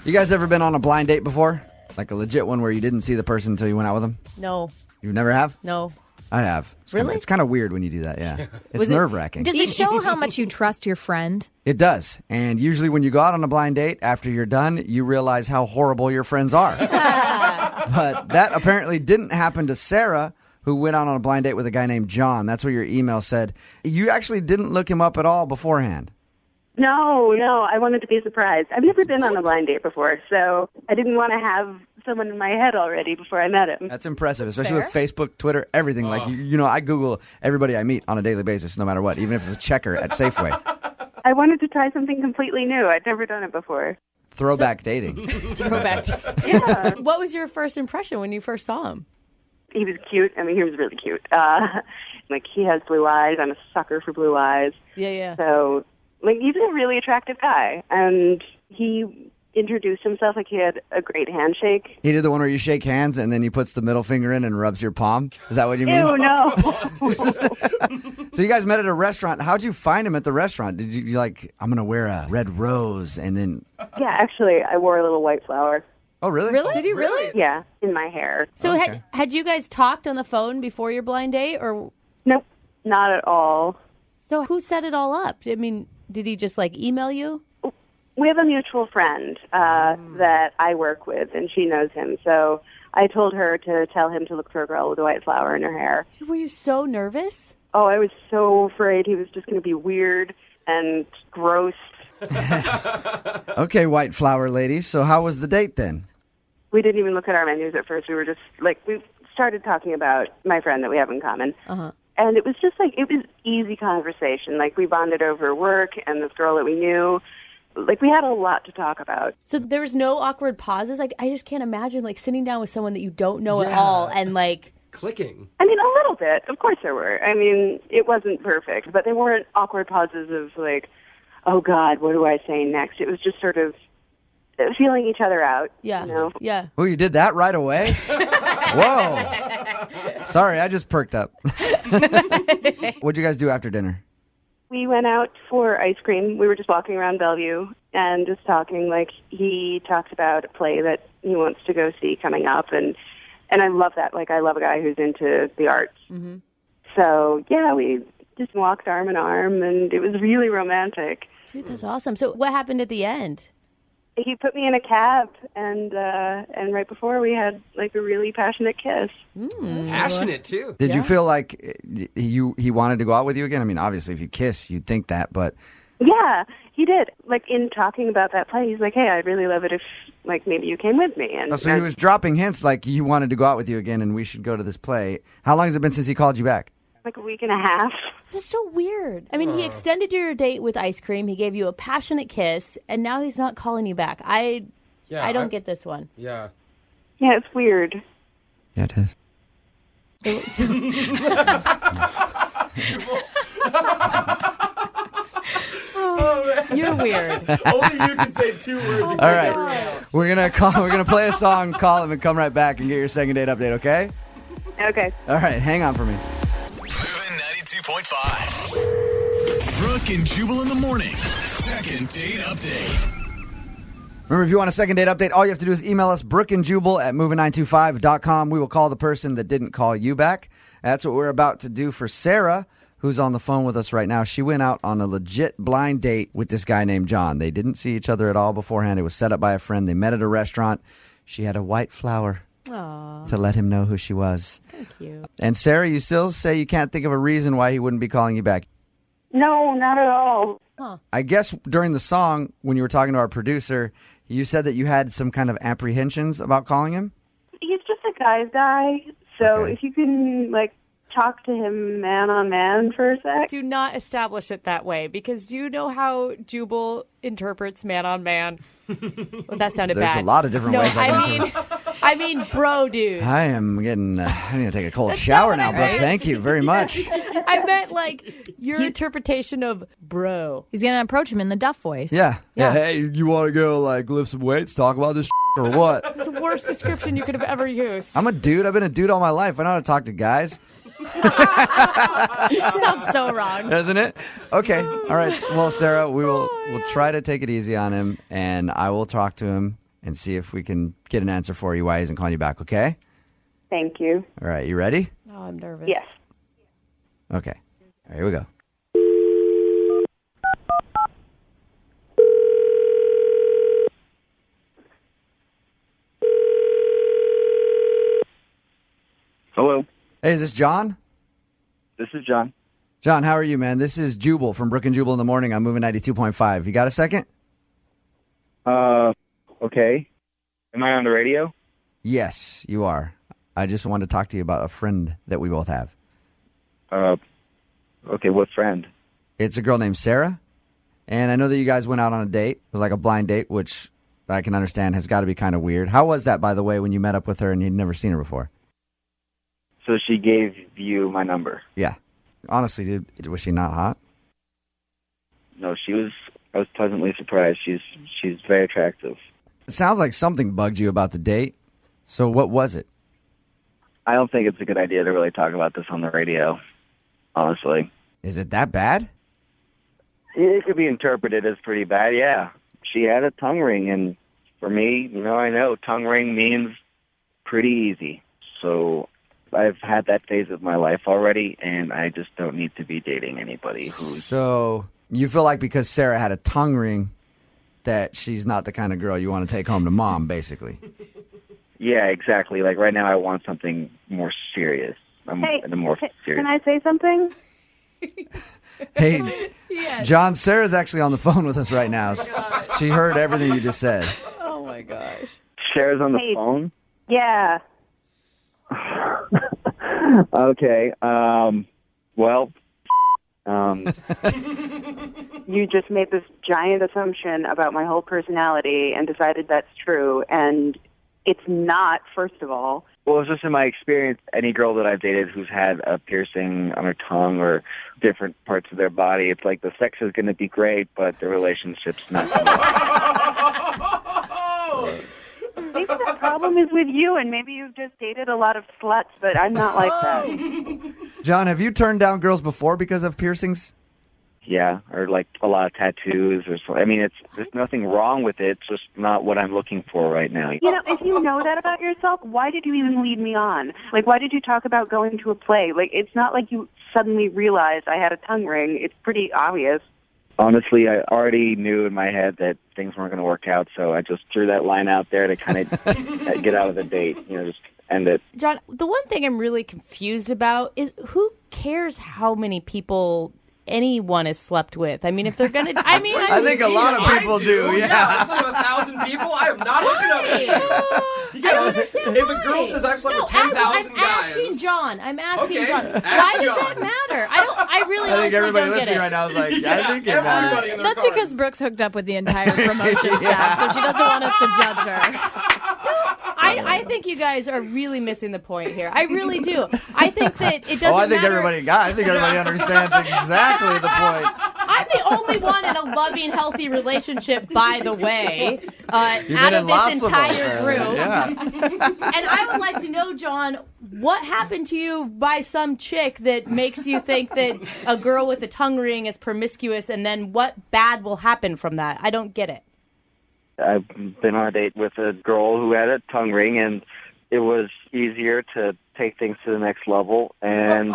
You guys ever been on a blind date before? Like a legit one where you didn't see the person until you went out with them? No. You never have? No. I have. Really? It's kind of weird when you do that, yeah. It's nerve-wracking. Does it show how much you trust your friend? It does. And usually when you go out on a blind date, after you're done, you realize how horrible your friends are. But that apparently didn't happen to Sarah, who went out on a blind date with a guy named John. That's what your email said. You actually didn't look him up at all beforehand. No, I wanted to be surprised. I've never been on a blind date before, so I didn't want to have someone in my head already before I met him. That's impressive, especially with Facebook, Twitter, everything. Like, I Google everybody I meet on a daily basis, no matter what, even if it's a checker at Safeway. I wanted to try something completely new. I'd never done it before. Throwback dating. Throwback. Yeah. What was your first impression when you first saw him? He was cute. I mean, he was really cute. Like, he has blue eyes. I'm a sucker for blue eyes. Yeah. So, like, he's a really attractive guy. And he introduced himself like he had a great handshake. He did the one where you shake hands and then he puts the middle finger in and rubs your palm? Is that what you mean? Ew, no. So you guys met at a restaurant. How'd you find him at the restaurant? Did you like, I'm going to wear a red rose and then... Yeah, actually, I wore a little white flower. Oh, really? Really? Did you really? Yeah, in my hair. So Okay. had you guys talked on the phone before your blind date? Or Nope, not at all. so who set it all up? I mean, did he just like email you? We have a mutual friend that I work with, and she knows him. So I told her to tell him to look for a girl with a white flower in her hair. Were you so nervous? Oh, I was so afraid he was just going to be weird and gross. Okay, white flower ladies. So how was the date then? We didn't even look at our menus at first. We were just, like, we started talking about my friend that we have in common. Uh-huh. And it was just, like, it was easy conversation. Like, we bonded over work and this girl that we knew. Like, we had a lot to talk about. So there was no awkward pauses? Like, I just can't imagine, like, sitting down with someone that you don't know at all and, like... Clicking. I mean, a little bit. Of course there were. I mean, it wasn't perfect, but there weren't awkward pauses of, like, oh, God, what do I say next? It was just sort of feeling each other out. Yeah. You know? Yeah. Oh, you did that right away? Whoa. Sorry, I just perked up. What'd you guys do after dinner? We went out for ice cream. We were just walking around Bellevue and just talking. Like, he talked about a play that he wants to go see coming up, and I love that. Like, I love a guy who's into the arts. Mm-hmm. So, yeah, we just walked arm in arm, and it was really romantic. Dude, that's awesome. So what happened at the end? He put me in a cab, and right before we had, like, a really passionate kiss. Passionate, too. Did you feel like he wanted to go out with you again? I mean, obviously, if you kiss, you'd think that, but... Yeah, he did. Like, in talking about that play, he's like, hey, I'd really love it if, like, maybe you came with me. And So he was dropping hints like he wanted to go out with you again and we should go to this play. How long has it been since he called you back? like a week and a half. That's so weird. I mean, he extended your date with ice cream. He gave you a passionate kiss, and now he's not calling you back. I don't get this one. Yeah. Yeah, it's weird. Yeah, it is. You're weird. Only you can say 2 words. All right. We're gonna play a song, call him, and come right back and get your second date update, okay? Okay. All right, hang on for me. Moving 92.5. Brooke and Jubal in the mornings. Second date update. Remember, if you want a second date update, all you have to do is email us, brookeandjubal@moving925.com. We will call the person that didn't call you back. That's what we're about to do for Sarah, who's on the phone with us right now. She went out on a legit blind date with this guy named John. They didn't see each other at all beforehand. It was set up by a friend. They met at a restaurant. She had a white flower to let him know who she was. Thank you. And Sarah, you still say you can't think of a reason why he wouldn't be calling you back. No, not at all. I guess during the song, when you were talking to our producer, you said that you had some kind of apprehensions about calling him? He's just a guy's guy. So Okay. if you can, like, talk to him man on man for a sec. Do not establish it that way, because do you know how Jubal interprets man on man? Well, that sounded There's bad. a lot of different ways. I mean, bro, dude. I am getting. I need to take a cold shower now, Brooke. Thank you very much. I meant like your interpretation of bro. He's going to approach him in the Duff voice. Yeah. Hey, you want to go like lift some weights, talk about this or what? It's the worst description you could have ever used. I'm a dude. I've been a dude all my life. I know how to talk to guys. Sounds so wrong. Doesn't it? Okay. All right. Well, Sarah, we'll try to take it easy on him, and I will talk to him and see if we can get an answer for you why he isn't calling you back, okay? Thank you. All right, you ready? Oh, I'm nervous. Yes. Okay. All right, here we go. Hello, Hey, is this John? this is John. John, how are you, man? This is Jubal from Brooke and Jubal in the morning. I'm moving 92.5. You got a second? Okay. Am I on the radio? Yes, you are. I just wanted to talk to you about a friend that we both have. Okay, what friend? It's a girl named Sarah, and I know that you guys went out on a date. It was like a blind date, which I can understand has got to be kind of weird. How was that, by the way, when you met up with her and you'd never seen her before? So she gave you my number. Yeah. Honestly, dude, was she not hot? No, she was. I was pleasantly surprised. She's very attractive. It sounds like something bugged you about the date. So what was it? I don't think it's a good idea to really talk about this on the radio, honestly. Is it that bad? It could be interpreted as pretty bad, yeah. She had a tongue ring, and for me, I know tongue ring means pretty easy. So I've had that phase of my life already, and I just don't need to be dating anybody who's... So you feel like because Sarah had a tongue ring that she's not the kind of girl you want to take home to mom, basically. Yeah, exactly. Like right now I want something more serious. Hey, more serious. can I say something? Hey, John, Sarah's actually on the phone with us right now. She heard everything you just said. Oh, my gosh. Sarah's on the Hey. phone? Yeah. Okay. Well, You just made this giant assumption about my whole personality and decided that's true, and it's not, first of all. well, it's just in my experience, any girl that I've dated who's had a piercing on her tongue or different parts of their body, it's like the sex is going to be great, but the relationship's not going to Maybe the problem is with you, and maybe you've just dated a lot of sluts, but I'm not like that. John, have you turned down girls before because of piercings? Yeah, or like a lot of tattoos or so. I mean, there's nothing wrong with it. It's just not what I'm looking for right now. If you know that about yourself, why did you even lead me on? Like, why did you talk about going to a play? Like, it's not like you suddenly realized I had a tongue ring. It's pretty obvious. Honestly, I already knew in my head that things weren't going to work out, so I just threw that line out there to kind of get out of the date, just end it. John, the one thing I'm really confused about is who cares how many people anyone has slept with? I mean, if they're gonna, I think a lot of people do. Yeah. It's like 1,000 people. I am not hooking up with you. You I don't gotta listen. understand If why. a girl says I've slept with I'm 10,000 guys, asking John. I'm asking Okay, John. ask Why does John. that matter? I really I think honestly everybody don't get listening it. right now is like, I think it everybody matters. in their That's cars. because Brooke's hooked up with the entire promotion staff, so she doesn't want us to judge her. I think you guys are really missing the point here. I really do. I think that it doesn't Oh, I think matter. everybody understands exactly the point. I'm the only one in a loving, healthy relationship, by the way, You've out been of in this lots of them, entire group. Yeah. And I would like to know, John, what happened to you by some chick that makes you think that a girl with a tongue ring is promiscuous, and then what bad will happen from that? I don't get it. I've been on a date with a girl who had a tongue ring, and it was easier to take things to the next level. And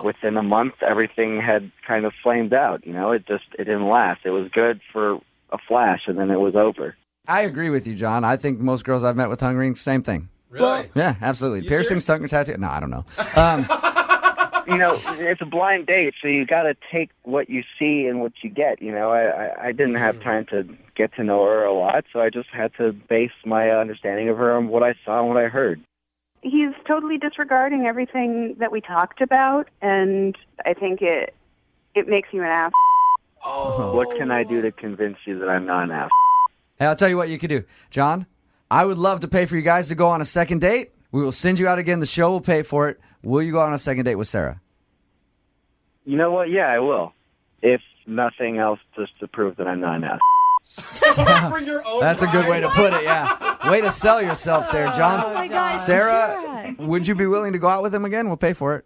within a month, everything had kind of flamed out. It didn't last. It was good for a flash, and then it was over. I agree with you, John. I think most girls I've met with tongue rings, same thing. Really? Yeah, absolutely. You Piercings, serious? tongue tattoo. No, I don't know. It's a blind date, so you got to take what you see and what you get. I didn't have time to get to know her a lot, so I just had to base my understanding of her on what I saw and what I heard. He's totally disregarding everything that we talked about, and I think it makes you an ass. What can I do to convince you that I'm not an ass? Hey, I'll tell you what you could do. John, I would love to pay for you guys to go on a second date. We will send you out again. The show will pay for it. Will you go on a second date with Sarah? You know what? Yeah, I will. If nothing else, just to prove that I'm not an ass. For your own That's a good pride. way to put it, yeah. Way to sell yourself there, John. Oh, my God. Sarah, would you be willing to go out with him again? We'll pay for it.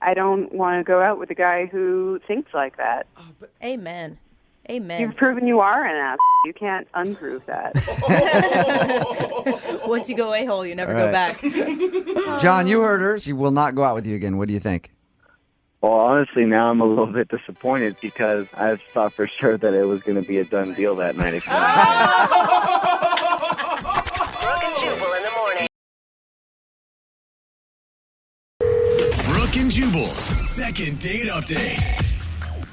I don't want to go out with a guy who thinks like that. Amen. Amen. You've proven you are an ass. You can't unprove that. Once you go a-hole, you never All go right. back. John, you heard her. She will not go out with you again. What do you think? Well, honestly, now I'm a little bit disappointed because I thought for sure that it was going to be a done deal that night. Brooke and Jubal in the morning. Brooke and Jubal's second date update.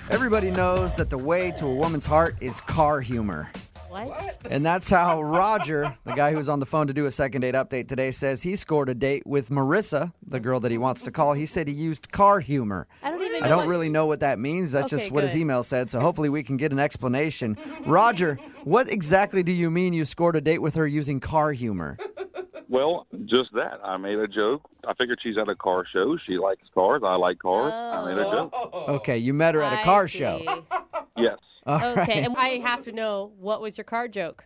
Everybody knows that the way to a woman's heart is car humor. What? And that's how Roger, the guy who was on the phone to do a second date update today, says he scored a date with Marissa, the girl that he wants to call. He said he used car humor. I don't really know what that means. That's just what his email said, so hopefully we can get an explanation. Roger, what exactly do you mean you scored a date with her using car humor? Well, just that. I made a joke. I figured she's at a car show. She likes cars. I like cars. I made a joke. Okay, you met her at a car show. Yes. Okay, and I have to know, what was your car joke?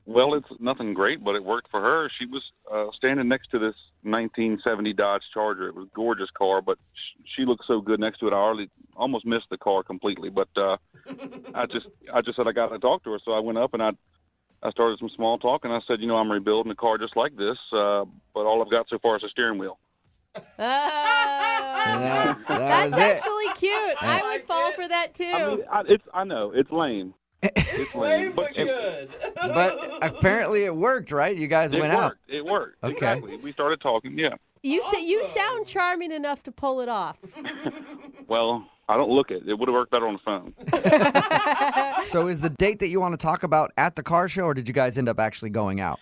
Well, it's nothing great, but it worked for her. She was standing next to this 1970 Dodge Charger. It was a gorgeous car, but she looked so good next to it. I almost missed the car completely. But I just said I got to talk to her, so I went up and I started some small talk, and I said, I'm rebuilding a car just like this, but all I've got so far is a steering wheel. Oh, That that's was it. actually cute. I would fall for that too. I know, it's lame. It's lame, but good. But apparently it worked, right? You guys went out. It worked. Okay. Exactly. We started talking, yeah. You sound charming enough to pull it off. Well, I don't look it. It would have worked better on the phone. So is the date that you want to talk about at the car show, or did you guys end up actually going out?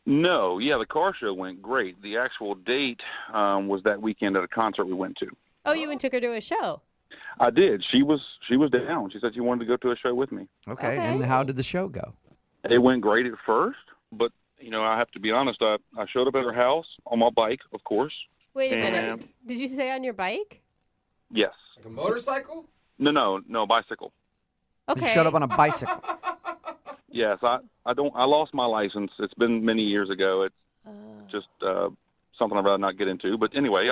No, yeah, the car show went great. The actual date was that weekend at a concert we went to. Oh, you and took her to a show. I did. She was down. She said she wanted to go to a show with me. Okay, and how did the show go? It went great at first, but I have to be honest. I showed up at her house on my bike, of course. Wait a minute. Did you say on your bike? Yes. Like a motorcycle? No, bicycle. Okay. You showed up on a bicycle. Yes, I lost my license. It's been many years ago. It's just something I'd rather not get into. But anyway,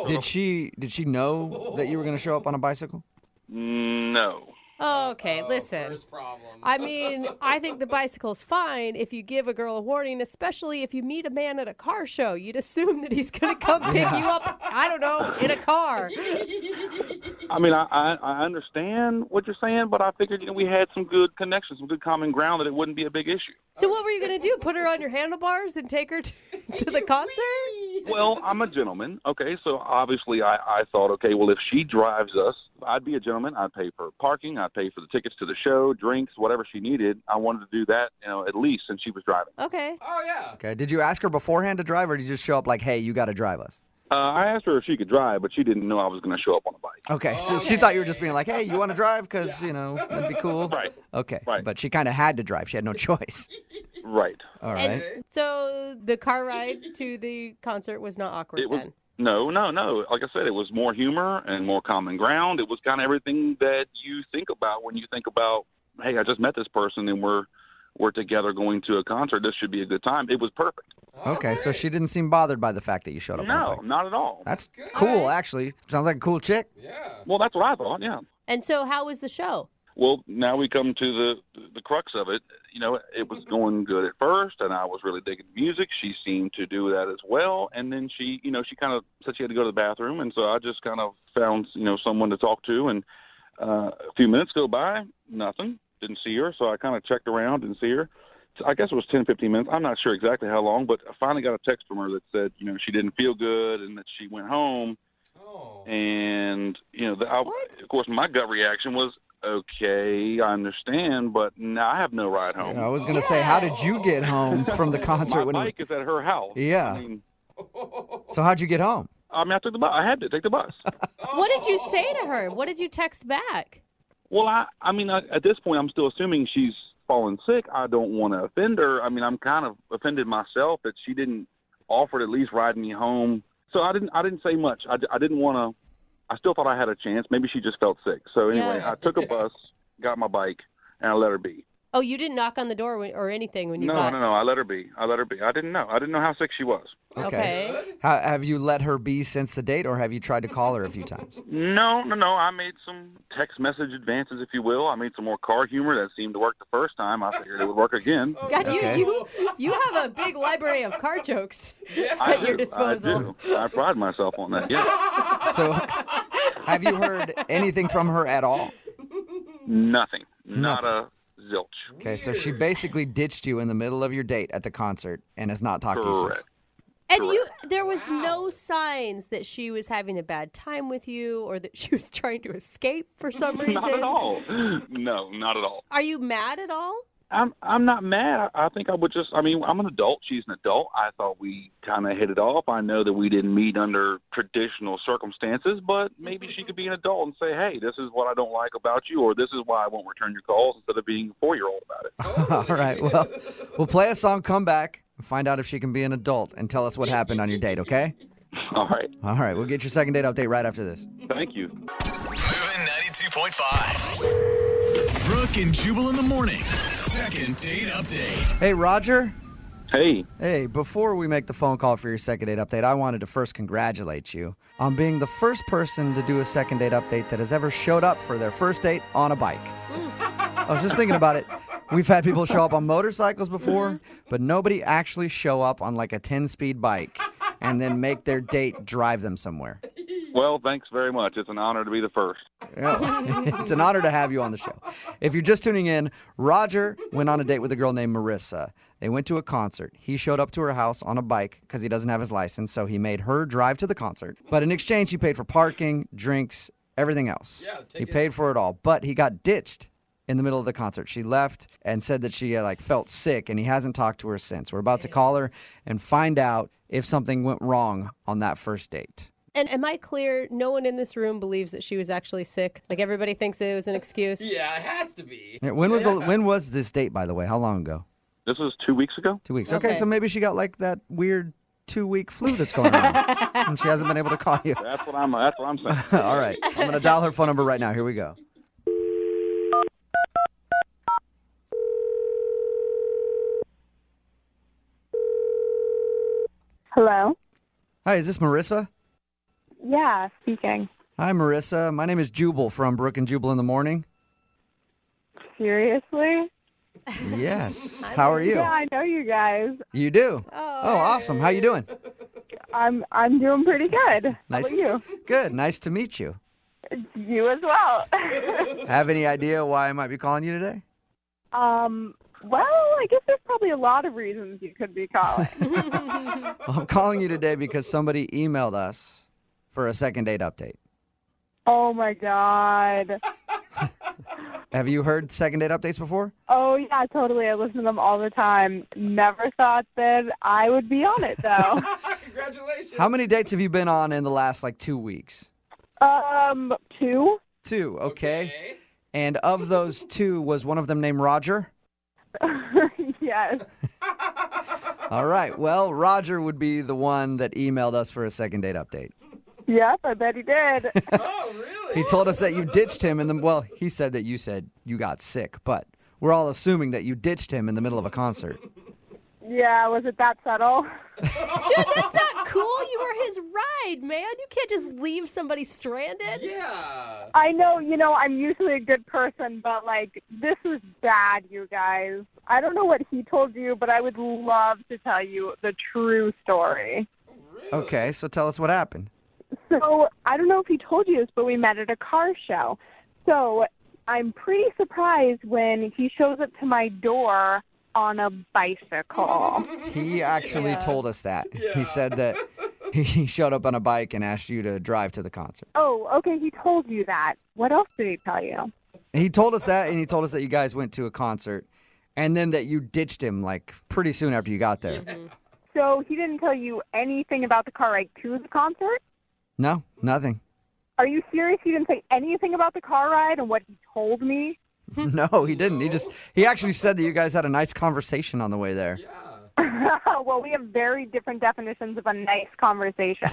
Did she know that you were going to show up on a bicycle? No. Oh, okay, listen. First problem. I mean, I think the bicycle's fine if you give a girl a warning, especially if you meet a man at a car show. You'd assume that he's going to come pick you up, I don't know, in a car. I mean, I understand what you're saying, but I figured we had some good connections, some good common ground, that it wouldn't be a big issue. So what were you going to do, put her on your handlebars and take her to the concert? Well, I'm a gentleman, okay, so obviously I thought, okay, well, if she drives us, I'd be a gentleman. I'd pay for parking. I'd pay for the tickets to the show, drinks, whatever she needed. I wanted to do that, at least since she was driving. Okay. Oh, yeah. Okay, did you ask her beforehand to drive, or did you just show up like, hey, you got to drive us? I asked her if she could drive, but she didn't know I was going to show up on a bike. Okay, so she thought you were just being like, hey, you want to drive? Because, that'd be cool. Right. Okay, Right. but she kind of had to drive. She had no choice. Right. All right. And so the car ride to the concert was not awkward then? No. Like I said, it was more humor and more common ground. It was kind of everything that you think about when you think about, hey, I just met this person and we're together going to a concert. This should be a good time. It was perfect. Okay, so she didn't seem bothered by the fact that you showed up on a No, bike. not at all. That's cool, actually. Sounds like a cool chick. Yeah. Well, that's what I thought, yeah. And so how was the show? Well, now we come to the crux of it. It was going good at first, and I was really digging the music. She seemed to do that as well. And then she kind of said she had to go to the bathroom, and so I just kind of found, someone to talk to. And a few minutes go by, nothing. Didn't see her, so I kind of checked around, didn't see her. I guess it was 10, 15 minutes. I'm not sure exactly how long, but I finally got a text from her that said, she didn't feel good and that she went home. Oh. And, of course, my gut reaction was, okay, I understand, but now I have no ride home. I was going to say, how did you get home from the concert? My bike is at her house. Yeah. So how'd you get home? I took the bus. I had to take the bus. What did you say to her? What did you text back? Well, at this point, I'm still assuming she's fallen sick. I don't want to offend her. I'm kind of offended myself that she didn't offer to at least ride me home. So I didn't say much. I didn't want to. I still thought I had a chance. Maybe she just felt sick. So anyway, I took a bus, got my bike, and I let her be. Oh, you didn't knock on the door or anything when you No, got... no. I let her be. I didn't know. I didn't know how sick she was. Okay. Have you let her be since the date, or have you tried to call her a few times? No. I made some text message advances, if you will. I made some more car humor that seemed to work the first time. I figured it would work again. God, Okay. you have a big library of car jokes I at your do. disposal. I do. I pride myself on that. Yeah. So, have you heard anything from her at all? Nothing. Not a zilch. Okay, so she basically ditched you in the middle of your date at the concert and has not talked to you since. Correct. And there was no signs that she was having a bad time with you or that she was trying to escape for some reason. Not at all. No, not at all. Are you mad at all? I'm not mad. I think I would just, I'm an adult. She's an adult. I thought we kind of hit it off. I know that we didn't meet under traditional circumstances, but maybe she could be an adult and say, hey, this is what I don't like about you, or this is why I won't return your calls, instead of being a 4-year-old about it. All right, well, we'll play a song, come back, and find out if she can be an adult and tell us what happened on your date, okay? All right. All right, we'll get your second date update right after this. Thank you. Moving 92.5. Brooke and Jubal in the mornings. Second date update. Hey, Roger. Hey. Hey, before we make the phone call for your second date update, I wanted to first congratulate you on being the first person to do a second date update that has ever showed up for their first date on a bike. I was just thinking about it. We've had people show up on motorcycles before, but nobody actually show up on like a 10-speed bike and then make their date drive them somewhere. Well, thanks very much. It's an honor to be the first. It's an honor to have you on the show. If you're just tuning in, Roger went on a date with a girl named Marissa. They went to a concert. He showed up to her house on a bike because he doesn't have his license, so he made her drive to the concert. But in exchange, he paid for parking, drinks, everything else. Yeah, he paid for it all, but he got ditched in the middle of the concert. She left and said that she felt sick, and he hasn't talked to her since. We're about to call her and find out if something went wrong on that first date. And am I clear? No one in this room believes that she was actually sick? Like everybody thinks it was an excuse? Yeah, it has to be. When was this date, by the way? How long ago? This was 2 weeks ago. 2 weeks. Okay, so maybe she got that weird 2-week flu that's going on, and she hasn't been able to call you. That's what I'm saying. All right, I'm going to dial her phone number right now. Here we go. Hello? Hi, is this Marissa? Yeah, speaking. Hi, Marissa. My name is Jubal from Brooke and Jubal in the morning. Seriously? Yes. How are you? Yeah, I know you guys. You do? Oh, awesome. How you doing? I'm doing pretty good. Nice. How about Good. Nice to meet you. you? You as well. Have any idea why I might be calling you today? Well, I guess there's probably a lot of reasons you could be calling. Well, I'm calling you today because somebody emailed us for a second date update. Oh my God. Have you heard second date updates before? Oh yeah, totally. I listen to them all the time. Never thought that I would be on it though. Congratulations. How many dates have you been on in the last 2 weeks? 2. 2, okay. And of those 2, was one of them named Roger? Yes. All right. Well, Roger would be the one that emailed us for a second date update. Yep, I bet he did. Oh, really? He told us that you ditched him he said that you said you got sick, but we're all assuming that you ditched him in the middle of a concert. Yeah, was it that subtle? Dude, that's not cool. You were his ride, man. You can't just leave somebody stranded. Yeah. I know, I'm usually a good person, but, this is bad, you guys. I don't know what he told you, but I would love to tell you the true story. Really? Okay, so tell us what happened. So, I don't know if he told you this, but we met at a car show. So, I'm pretty surprised when he shows up to my door on a bicycle. He actually told us that. He said that he showed up on a bike and asked you to drive to the concert. Oh, okay, he told you that. What else did he tell you? He told us that, and he told us that you guys went to a concert, and then that you ditched him, pretty soon after you got there. Mm-hmm. So he didn't tell you anything about the car ride to the concert? No, nothing. Are you serious? He didn't say anything about the car ride and what he told me? No, he didn't. He actually said that you guys had a nice conversation on the way there. Yeah. Well, we have very different definitions of a nice conversation.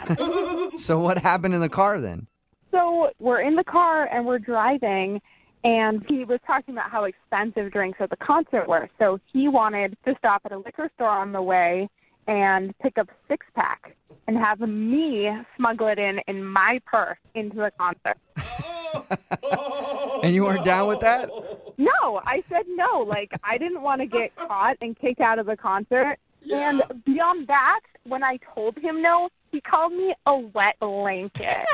So what happened in the car then? So we're in the car and we're driving, and he was talking about how expensive drinks at the concert were. So he wanted to stop at a liquor store on the way and pick up a 6-pack and have me smuggle it in my purse into the concert. And you weren't down with that? No, I said no. Like, I didn't want to get caught and kicked out of the concert. Yeah. And beyond that, when I told him no, he called me a wet blanket.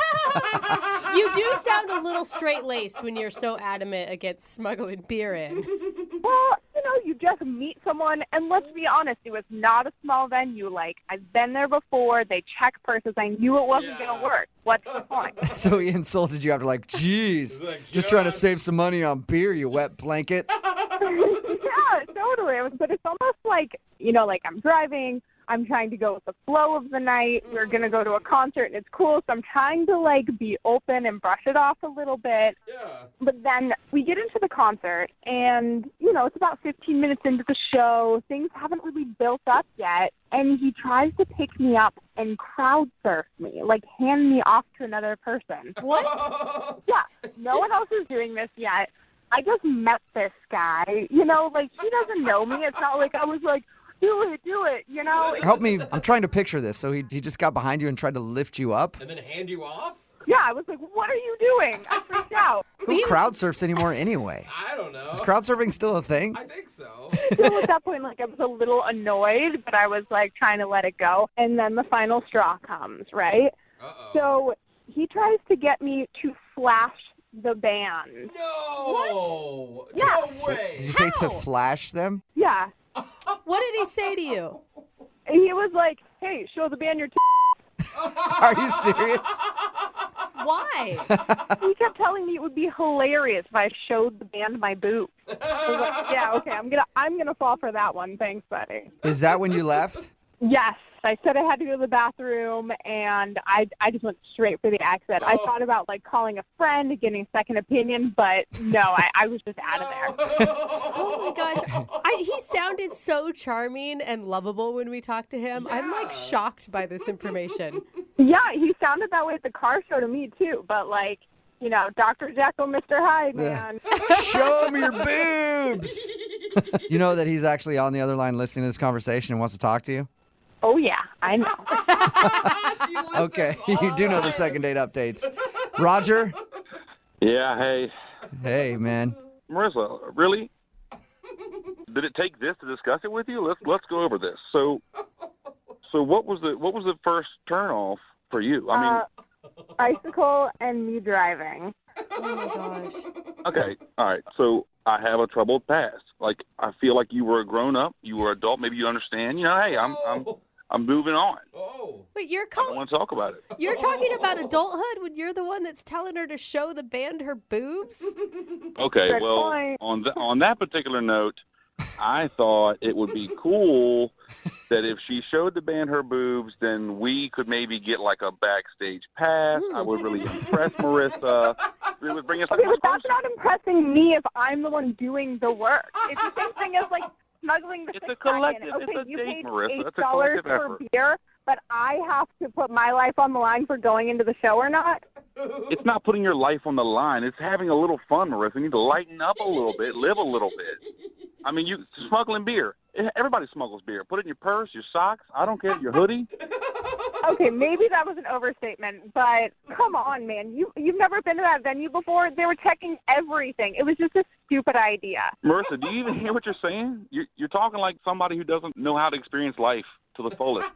You do sound a little straight-laced when you're so adamant against smuggling beer in. Well, you just meet someone, and let's be honest, it was not a small venue. Like, I've been there before. They check purses. I knew it wasn't going to work. What's the point? So he insulted you after, like, geez, just trying to save some money on beer, you wet blanket. Yeah, totally. But it's almost like, like I'm driving. I'm trying to go with the flow of the night. We're going to go to a concert, and it's cool. So I'm trying to, be open and brush it off a little bit. Yeah. But then we get into the concert, and, it's about 15 minutes into the show. Things haven't really built up yet. And he tries to pick me up and crowd surf me, hand me off to another person. What? Yeah. No one else is doing this yet. I just met this guy. He doesn't know me. It's not like I was like, do it, Help me. I'm trying to picture this. So he just got behind you and tried to lift you up? And then hand you off? Yeah, I was like, what are you doing? I freaked out. Who crowd surfs anymore anyway? I don't know. Is crowd surfing still a thing? I think so. Still at that point, I was a little annoyed, but I was, trying to let it go. And then the final straw comes, right? Uh-oh. So he tries to get me to flash the band. No! What? Yeah. No way! Did you say to flash them? Yeah. What did he say to you? He was like, hey, show the band your Are you serious? Why? He kept telling me it would be hilarious if I showed the band my boob. I was like, yeah, okay, I'm gonna fall for that one. Thanks, buddy. Is that when you left? Yes. I said I had to go to the bathroom, and I just went straight for the exit. I thought about, calling a friend, getting a second opinion, but no, I was just out of there. Oh, my gosh. He sounded so charming and lovable when we talked to him. Yeah. I'm, shocked by this information. Yeah, he sounded that way at the car show to me, too, but, Dr. Jekyll, Mr. Hyde, man. Show me your boobs! You know that he's actually on the other line listening to this conversation and wants to talk to you? Oh, yeah, I know. Okay, you do know the second date updates. Roger? Yeah, hey. Hey, man. Marissa, really? Did it take this to discuss it with you? Let's go over this. So what was the first turn off for you? Icicle and me driving. Oh, my gosh. Okay, all right. So I have a troubled past. I feel like you were a grown up, you were an adult, maybe you understand. Hey, I'm moving on. Oh. Wait, I don't want to talk about it. You're talking about adulthood when you're the one that's telling her to show the band her boobs? Okay, Good well, point. on that particular note, I thought it would be cool that if she showed the band her boobs, then we could maybe get a backstage pass. I would really impress Marissa. It would bring us okay, but that's not impressing me if I'm the one doing the work. It's the same thing as smuggling the It's six a collective. pack in. Okay, it's a you date, paid Marissa. It's a $8 collective for effort. beer, but I have to put my life on the line for going into the show or not? It's not putting your life on the line. It's having a little fun, Marissa. You need to lighten up a little bit, live a little bit. You smuggling beer. Everybody smuggles beer. Put it in your purse, your socks. I don't care, your hoodie. Okay, maybe that was an overstatement, but come on, man. You've never been to that venue before? They were checking everything. It was just a stupid idea. Marissa, do you even hear what you're saying? You're talking like somebody who doesn't know how to experience life to the fullest.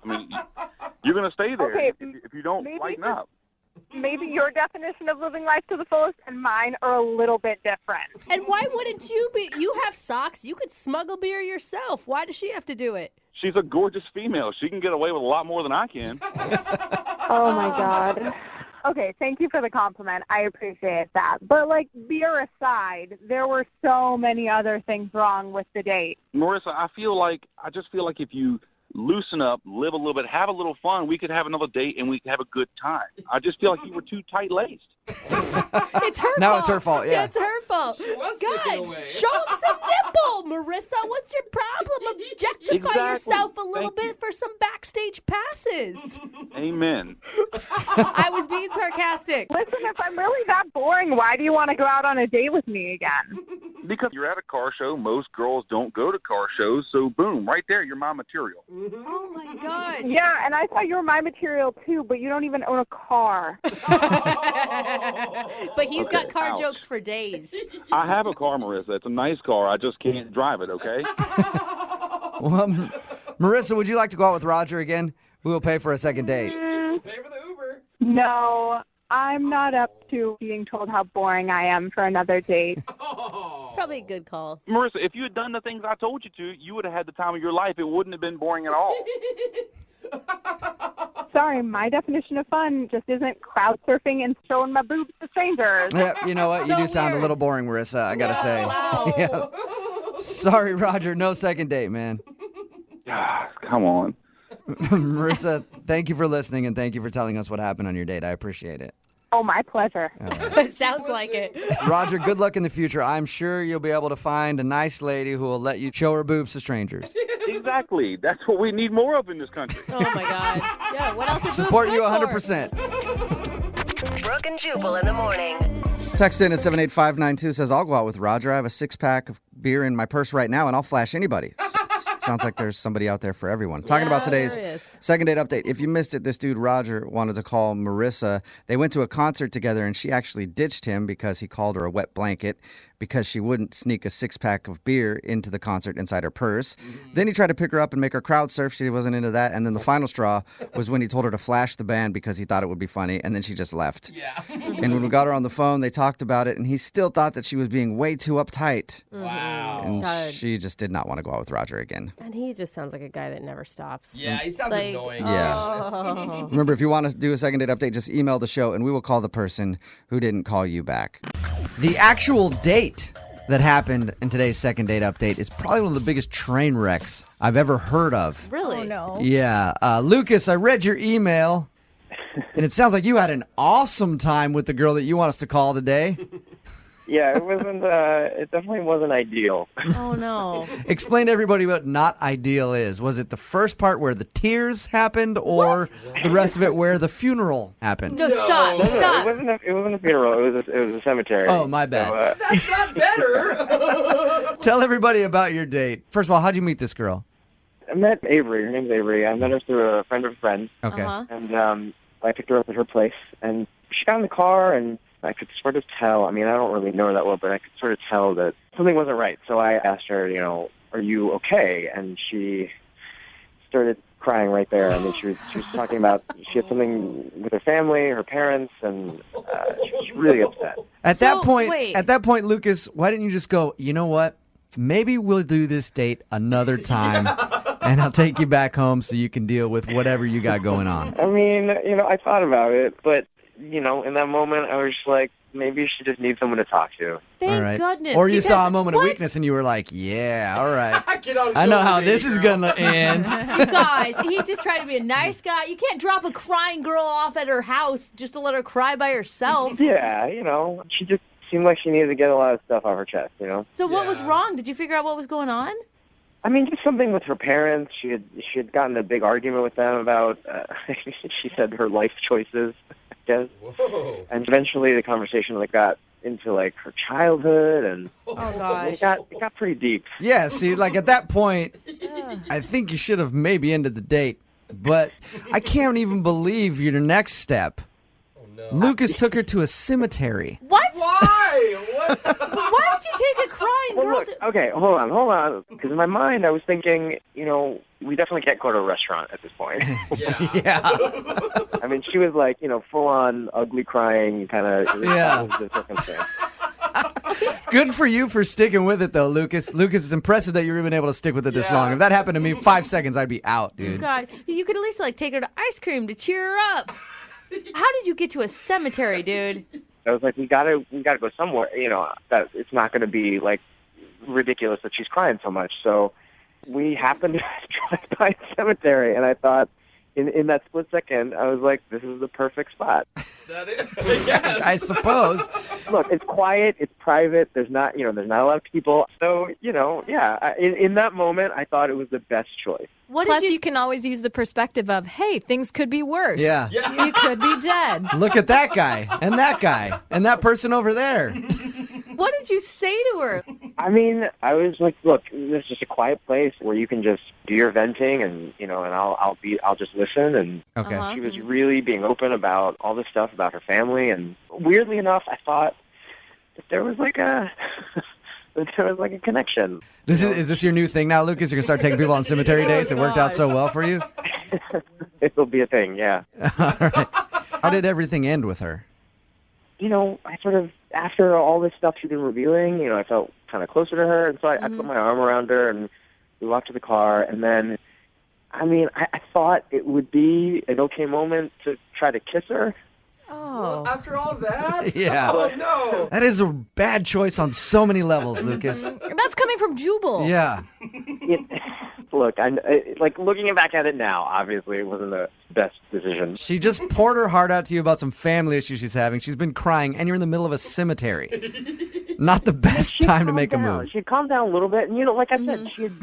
You're going to stay there if you don't lighten up. Maybe your definition of living life to the fullest and mine are a little bit different. And why wouldn't you be? You have socks. You could smuggle beer yourself. Why does she have to do it? She's a gorgeous female. She can get away with a lot more than I can. Oh, my God. Okay, thank you for the compliment. I appreciate that. But, beer aside, there were so many other things wrong with the date. Marissa, I just feel like if you loosen up, live a little bit, have a little fun, we could have another date and we could have a good time. I just feel like you were too tight-laced. It's her Now fault. it's her fault, yeah. It's her fault. She was sick in a God, way. show him some nipple, Marissa. What's your problem? Objectify Exactly. yourself a little Thank you. bit for some backstage passes. Amen. I was being sarcastic. Listen, if I'm really that boring, why do you want to go out on a date with me again? Because you're at a car show. Most girls don't go to car shows. So, boom, right there, you're my material. Oh, my God. Yeah, and I thought you were my material too, but you don't even own a car. But he's got car ouch. jokes for days. I have a car, Marissa. It's a nice car. I just can't drive it, okay? Well, Marissa, would you like to go out with Roger again? We will pay for a second date. Pay for the Uber. No, I'm not up to being told how boring I am for another date. It's probably a good call. Marissa, if you had done the things I told you to, you would have had the time of your life. It wouldn't have been boring at all. Sorry, my definition of fun just isn't crowd surfing and showing my boobs to strangers. Yeah, you know what? You So do sound a weird. little boring, Marissa, I got to say. Wow. Yeah. Sorry, Roger. No second date, man. Come on. Marissa, thank you for listening, and thank you for telling us what happened on your date. I appreciate it. Oh, my pleasure. Sounds like it. Roger, good luck in the future. I'm sure you'll be able to find a nice lady who will let you show her boobs to strangers. Exactly. That's what we need more of in this country. Oh, my God. Yeah, what else is Support boobs you good 100%. Brooke and Jubal in the morning. Text in at 78592 says, I'll go out with Roger. I have a six-pack of beer in my purse right now, and I'll flash anybody. Sounds like there's somebody out there for everyone. Talking about today's there is. second date update. If you missed it, this dude, Roger, wanted to call Marissa. They went to a concert together, and she actually ditched him because he called her a wet blanket because she wouldn't sneak a six-pack of beer into the concert inside her purse. Then he tried to pick her up and make her crowd surf. She wasn't into that. And then the final straw was when he told her to flash the band because he thought it would be funny, and then she just left. Yeah. And when we got her on the phone, they talked about it, and he still thought that she was being way too uptight. Wow. And God. she just did not want to go out with Roger again. And he just sounds like a guy that never stops. Yeah, he sounds Like, annoying. Yeah. Oh. Remember, if you want to do a second date update, just email the show, and we will call the person who didn't call you back. The actual date that happened in today's second date update is probably one of the biggest train wrecks I've ever heard of. Really? Oh, no. Yeah. Lucas, I read your email, and it sounds like you had an awesome time with the girl that you want us to call today. Yeah, it wasn't. It definitely wasn't ideal. Oh, no. Explain to everybody what not ideal is. Was it the first part where the tears happened, or the rest of it where the funeral happened? No, stop. It Stop. wasn't. It wasn't a funeral. It was a cemetery. Oh, my bad. So, That's not better. Tell everybody about your date. First of all, how'd you meet this girl? I met Avery. Her name's Avery. I met her through a friend of a friend, Okay. Uh-huh. and I picked her up at her place. And she got in the car, and I could sort of tell. I mean, I don't really know her that well, but I could sort of tell that something wasn't right. So I asked her, are you okay? And she started crying right there. I mean, she was talking about she had something with her family, her parents, and she was really upset. At So, that point, Lucas, why didn't you just go, you know what? Maybe we'll do this date another time, and I'll take you back home so you can deal with whatever you got going on. I mean, I thought about it, but in that moment, I was just like, maybe she just needs someone to talk to. Thank All right. goodness. Or you saw a because- moment of what? weakness and you were like, yeah, all right. Get on I know shoulder, how baby this is girl. going to end. You guys, he's just trying to be a nice guy. You can't drop a crying girl off at her house just to let her cry by herself. Yeah, she just seemed like she needed to get a lot of stuff off her chest, So what was Yeah. wrong? Did you figure out what was going on? I mean, just something with her parents. She had gotten a big argument with them about, she said, her life choices, I guess. Whoa. And eventually the conversation got into her childhood, and Oh, gosh. it got pretty deep. Yeah, see, like at that point, I think you should have maybe ended the date. But I can't even believe your next step. Oh, no. Lucas took her to a cemetery. What? Why? What? Why would you take a crying Well, girl look, to... okay, hold on. Because in my mind, I was thinking, we definitely can't go to a restaurant at this point. Yeah. Yeah. I mean, she was full-on ugly crying kind of Yeah. circumstance. Good for you for sticking with it, though, Lucas. Lucas, it's impressive that you're even able to stick with it this Yeah. long. If that happened to me, 5 seconds, I'd be out, dude. God, you could at least take her to ice cream to cheer her up. How did you get to a cemetery, dude? I was like, we gotta go somewhere. That it's not going to be ridiculous that she's crying so much. So we happened to drive by a cemetery, and I thought, in that split second, I was like, this is the perfect spot. That is. Yes. I suppose. Look, it's quiet, it's private. There's not a lot of people. So, in that moment, I thought it was the best choice. Plus, you can always use the perspective of, hey, things could be worse. Yeah. You could be dead. Look at that guy and that person over there. What did you say to her? I mean, I was like, look, this is just a quiet place where you can just do your venting, and I'll just listen. And Okay. she was really being open about all this stuff about her family. And weirdly enough, I thought that there was like a connection. Is this your new thing now, Lucas? You're gonna start taking people on cemetery dates? It worked out so well for you. It'll be a thing, yeah. All right. How did everything end with her? I sort of, after all this stuff she'd been revealing, I felt kind of closer to her, and so I put my arm around her, and we walked to the car, and then, I thought it would be an okay moment to try to kiss her. Oh. Well, after all that? Yeah. Oh, no. That is a bad choice on so many levels, Lucas. That's coming from Jubal. Yeah. Look, looking back at it now, obviously it wasn't the best decision. She just poured her heart out to you about some family issues she's having. She's been crying, and you're in the middle of a cemetery. Not the best time to make a move. She had calmed down a little bit, and like I said, the things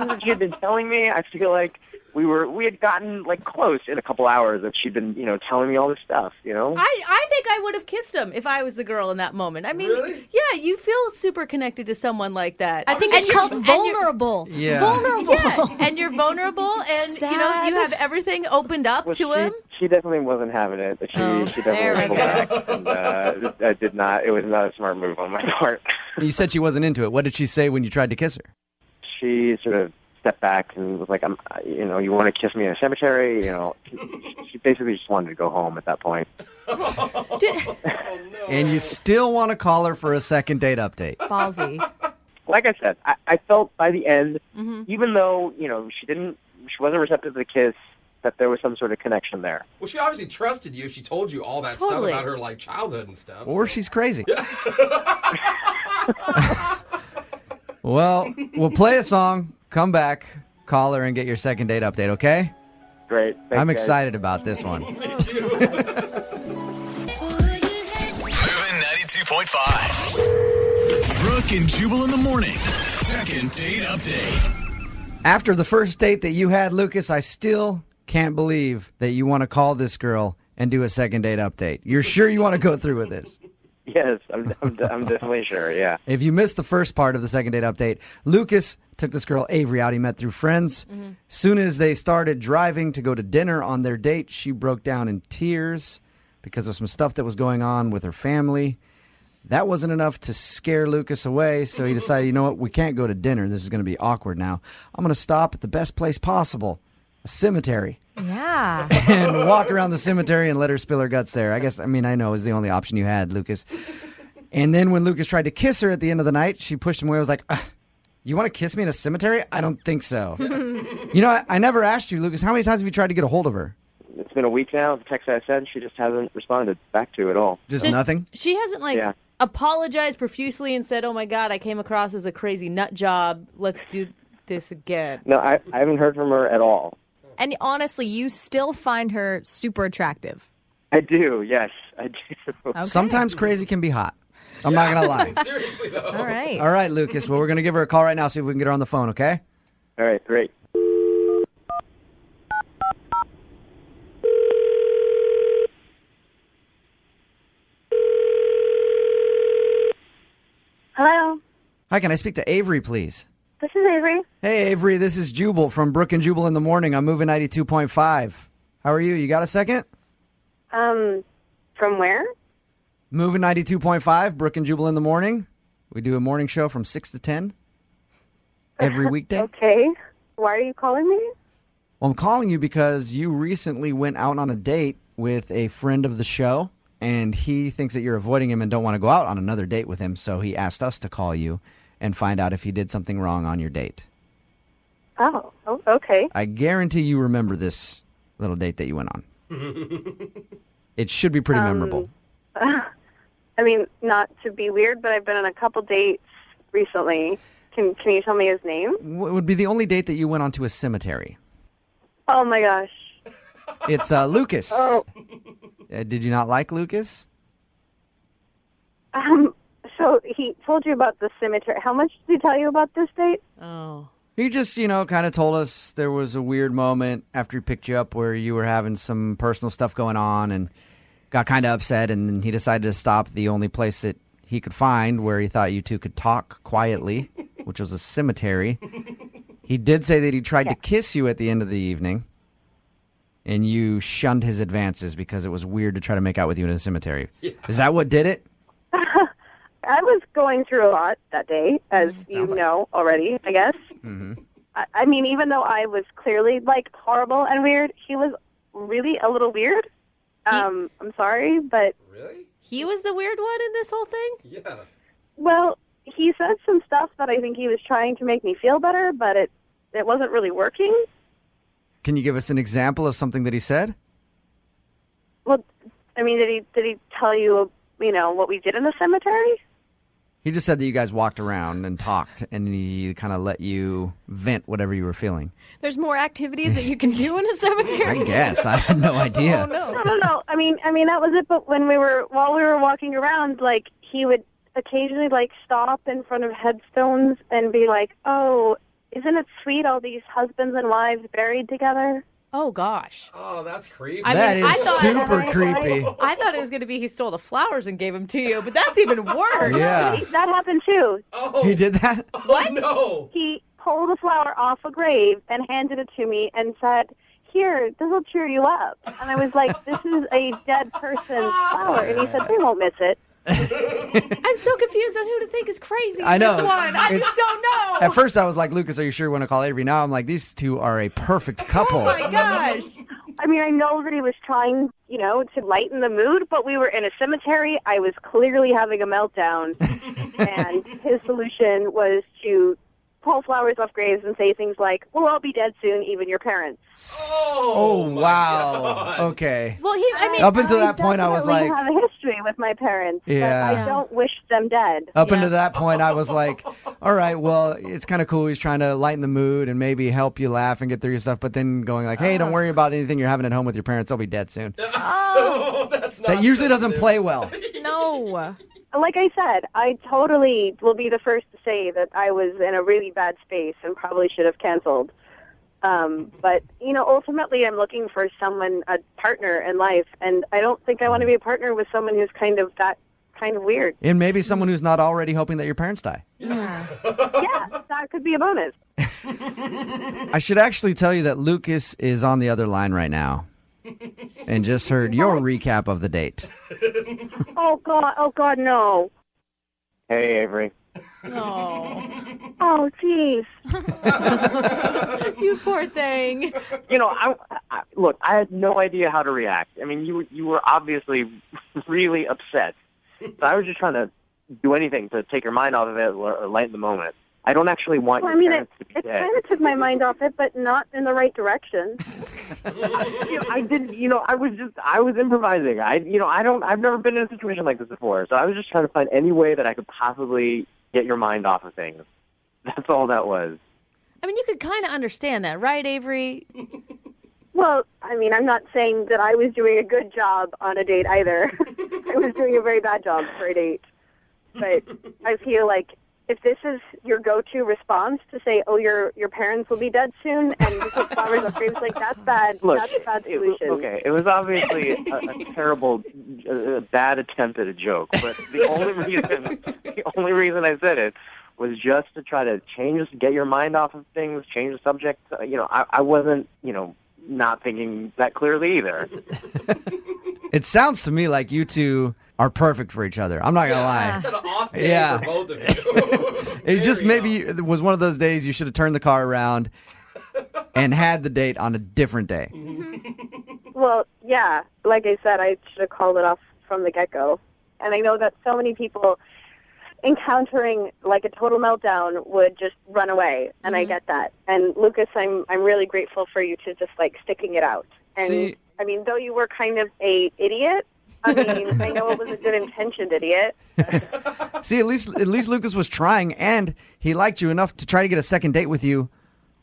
that she had been telling me, I feel like we had gotten close in a couple hours that she'd been telling me all this stuff. I think I would have kissed him if I was the girl in that moment. I mean, Really? yeah, you feel super connected to someone like that. I think it's called vulnerable. Yeah. Vulnerable. Yeah, and you're vulnerable, and Sad. you have everything opened up to him. She definitely wasn't having it. She there definitely we pulled back, and I did not. It was not a smart move on my part. You said she wasn't into it. What did she say when you tried to kiss her? She sort of stepped back and was like, you want to kiss me in a cemetery? She basically just wanted to go home at that point. And you still want to call her for a second date update. Ballsy. Like I said, I felt by the end, even though, she wasn't receptive to the kiss, that there was some sort of connection there. Well, she obviously trusted you. She told you all that Totally. stuff about her childhood and stuff. Or so. she's crazy. Well, we'll play a song, come back, call her, and get your second date update, okay? Great. Thanks, I'm guys. excited about this one. Moving 92.5. Brooke and Jubal in the mornings. Second date update. After the first date that you had, Lucas, I still can't believe that you want to call this girl and do a second date update. You're sure you want to go through with this? Yes, I'm definitely sure, yeah. If you missed the first part of the second date update, Lucas took this girl Avery out he met through friends. Soon as they started driving to go to dinner on their date, she broke down in tears because of some stuff that was going on with her family. That wasn't enough to scare Lucas away, so he decided, you know what, we can't go to dinner. This is going to be awkward now. I'm going to stop at the best place possible, a cemetery. Yeah. And walk around the cemetery and let her spill her guts there. I know is the only option you had, Lucas. And then when Lucas tried to kiss her at the end of the night, she pushed him away. I was like, you want to kiss me in a cemetery? I don't think so. I never asked you, Lucas, how many times have you tried to get a hold of her? It's been a week now. The text I sent, she just hasn't responded back to at all. Just nothing? She hasn't apologized profusely and said, "Oh my God, I came across as a crazy nut job. Let's do this again." No, I haven't heard from her at all. And honestly, you still find her super attractive. I do, yes, I do. Okay. Sometimes crazy can be hot. I'm not going to lie. Seriously, though. All right. All right, Lucas. Well, we're going to give her a call right now, see if we can get her on the phone, okay? All right, great. Hello, Hi, can I speak to Avery, please? this is Avery. Hey, Avery, this is Jubal from Brooke and Jubal in the morning. I'm moving 92.5. How are you? You got a second? From where? Moving 92.5, Brooke and Jubal in the morning. We do a morning show from 6 to 10 every weekday. Okay. Why are you calling me? Well, I'm calling you because you recently went out on a date with a friend of the show, and he thinks that you're avoiding him and don't want to go out on another date with him, so he asked us to call you and find out if you did something wrong on your date. Oh, okay. I guarantee you remember this little date that you went on. It should be pretty memorable. I mean, not to be weird, but I've been on a couple dates recently. Can you tell me his name? It would be the only date that you went on to a cemetery. Oh my gosh. It's Lucas. Oh. Did you not like Lucas? So he told you about the cemetery. How much did he tell you about this date? Oh. He just, kind of told us there was a weird moment after he picked you up where you were having some personal stuff going on and got kind of upset, and then he decided to stop at the only place that he could find where he thought you two could talk quietly, which was a cemetery. He did say that he tried to kiss you at the end of the evening, and you shunned his advances because it was weird to try to make out with you in a cemetery. Yeah. Is that what did it? I was going through a lot that day, as you know already, I guess. Mm-hmm. I mean, even though I was clearly, horrible and weird, he was really a little weird. I'm sorry, but... Really? He was the weird one in this whole thing? Yeah. Well, he said some stuff that I think he was trying to make me feel better, but it wasn't really working. Can you give us an example of something that he said? Well, I mean, did he tell you, what we did in the cemetery? He just said that you guys walked around and talked, and he kind of let you vent whatever you were feeling. There's more activities that you can do in a cemetery. I guess. I had no idea. Oh, no. No. I mean, that was it. But while we were walking around, he would occasionally, stop in front of headstones and be like, "Oh, isn't it sweet, all these husbands and wives buried together?" Oh, gosh. Oh, that's creepy. That is super creepy. I thought it was going to be he stole the flowers and gave them to you, but that's even worse. Yeah. That happened, too. Oh. He did that? What? Oh, no. He pulled a flower off a grave and handed it to me and said, "Here, this will cheer you up." And I was like, "This is a dead person's flower." And he said, "They won't miss it." I'm so confused on who to think is crazy. I know. This one. I just don't know. At first I was like, Lucas, are you sure you want to call Avery? Now I'm like, these two are a perfect couple. Oh, my gosh. I mean, I know that he was trying, to lighten the mood, but we were in a cemetery. I was clearly having a meltdown. And his solution was to pull flowers off graves and say things like, "We'll all be dead soon, even your parents." Oh, my wow. God. Okay. Well, Up until that point, I was like... I have a history with my parents, Yeah. but I don't wish them dead. Up until that point, I was like, all right, well, it's kind of cool. He's trying to lighten the mood and maybe help you laugh and get through your stuff. But then going like, hey, don't worry about anything you're having at home with your parents. They'll be dead soon. Oh, that's not That usually doesn't sensitive. play well. No. Like I said, I totally will be the first to say that I was in a really bad space and probably should have canceled. But, ultimately I'm looking for someone, a partner in life, and I don't think I want to be a partner with someone who's kind of weird. And maybe someone who's not already hoping that your parents die. Yeah, that could be a bonus. I should actually tell you that Lucas is on the other line right now and just heard your recap of the date. Oh, God, no. Hey, Avery. Oh. Oh, jeez. You poor thing. Look, I had no idea how to react. I mean, you were obviously really upset. So I was just trying to do anything to take your mind off of it or lighten the moment. I don't actually want your parents to be it dead. kind of took my mind off it, but not in the right direction. I was improvising. I've never been in a situation like this before. So I was just trying to find any way that I could possibly get your mind off of things. That's all that was. I mean, you could kind of understand that, right, Avery? Well, I mean, I'm not saying that I was doing a good job on a date either. I was doing a very bad job for a date. But I feel like if this is your go-to response to say, "Oh, your parents will be dead soon," and you put flowers on graves, that's bad. Look, That's a bad solution. It was obviously a terrible, bad attempt at a joke. But the only reason I said it was just to try to get your mind off of things, change the subject. I wasn't, not thinking that clearly either. It sounds to me like you two are perfect for each other. I'm not going to lie. It's an off day for both of you. It just maybe it was one of those days you should have turned the car around and had the date on a different day. Well, yeah, like I said, I should have called it off from the get-go. And I know that so many people encountering a total meltdown would just run away, and I get that. And Lucas, I'm really grateful for you to just sticking it out. And See, I mean, though you were kind of a idiot, I mean, I know it was a good intentioned idiot. See, at least Lucas was trying, and he liked you enough to try to get a second date with you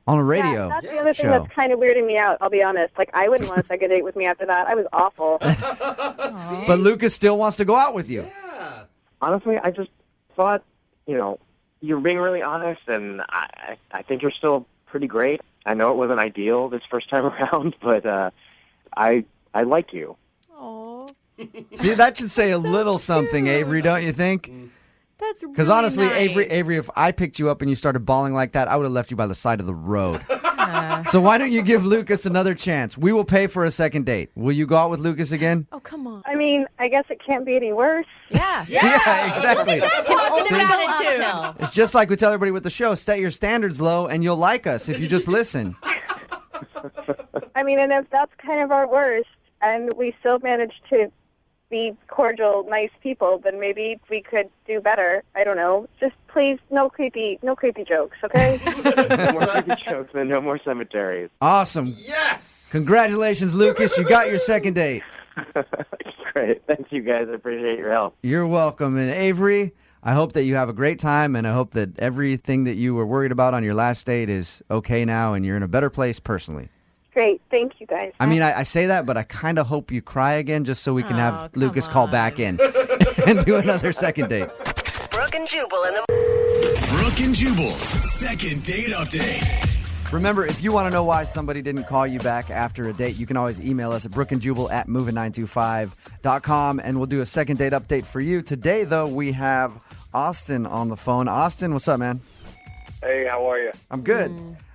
On a radio That's the other thing show. that's kind of weirding me out, I'll be honest. Like, I wouldn't want a second date with me after that. I was awful. But Lucas still wants to go out with you. Honestly, I just thought, you're being really honest, and I think you're still pretty great. I know it wasn't ideal this first time around, but I like you. Aw. See, that should say a little something, Avery, don't you think? That's really Because honestly, nice. Avery, if I picked you up and you started bawling like that, I would have left you by the side of the road. So why don't you give Lucas another chance? We will pay for a second date. Will you go out with Lucas again? Oh, come on. I mean, I guess it can't be any worse. Yeah. Yeah, exactly. Positive Go attitude. uphill. It's just like we tell everybody with the show, set your standards low and you'll like us if you just listen. I mean, and if that's kind of our worst, and we still manage to be cordial, nice people, then maybe we could do better. I don't know. Just please, no creepy jokes, okay? No more creepy jokes and no more cemeteries. Awesome. Yes. Congratulations, Lucas. You got your second date. Great. Thank you, guys. I appreciate your help. You're welcome. And Avery, I hope that you have a great time, and I hope that everything that you were worried about on your last date is okay now and you're in a better place personally. Great. Thank you, guys. I mean, I say that, but I kind of hope you cry again just so we can have come Lucas call on. back in and do another second date. Brooke and Jubal in the Brooke and Jubal's second date update. Remember, if you want to know why somebody didn't call you back after a date, you can always email us at brookeandjubal@moving925.com, and we'll do a second date update for you. Today, though, we have Austin on the phone. Austin, what's up, man? Hey, how are you? I'm good.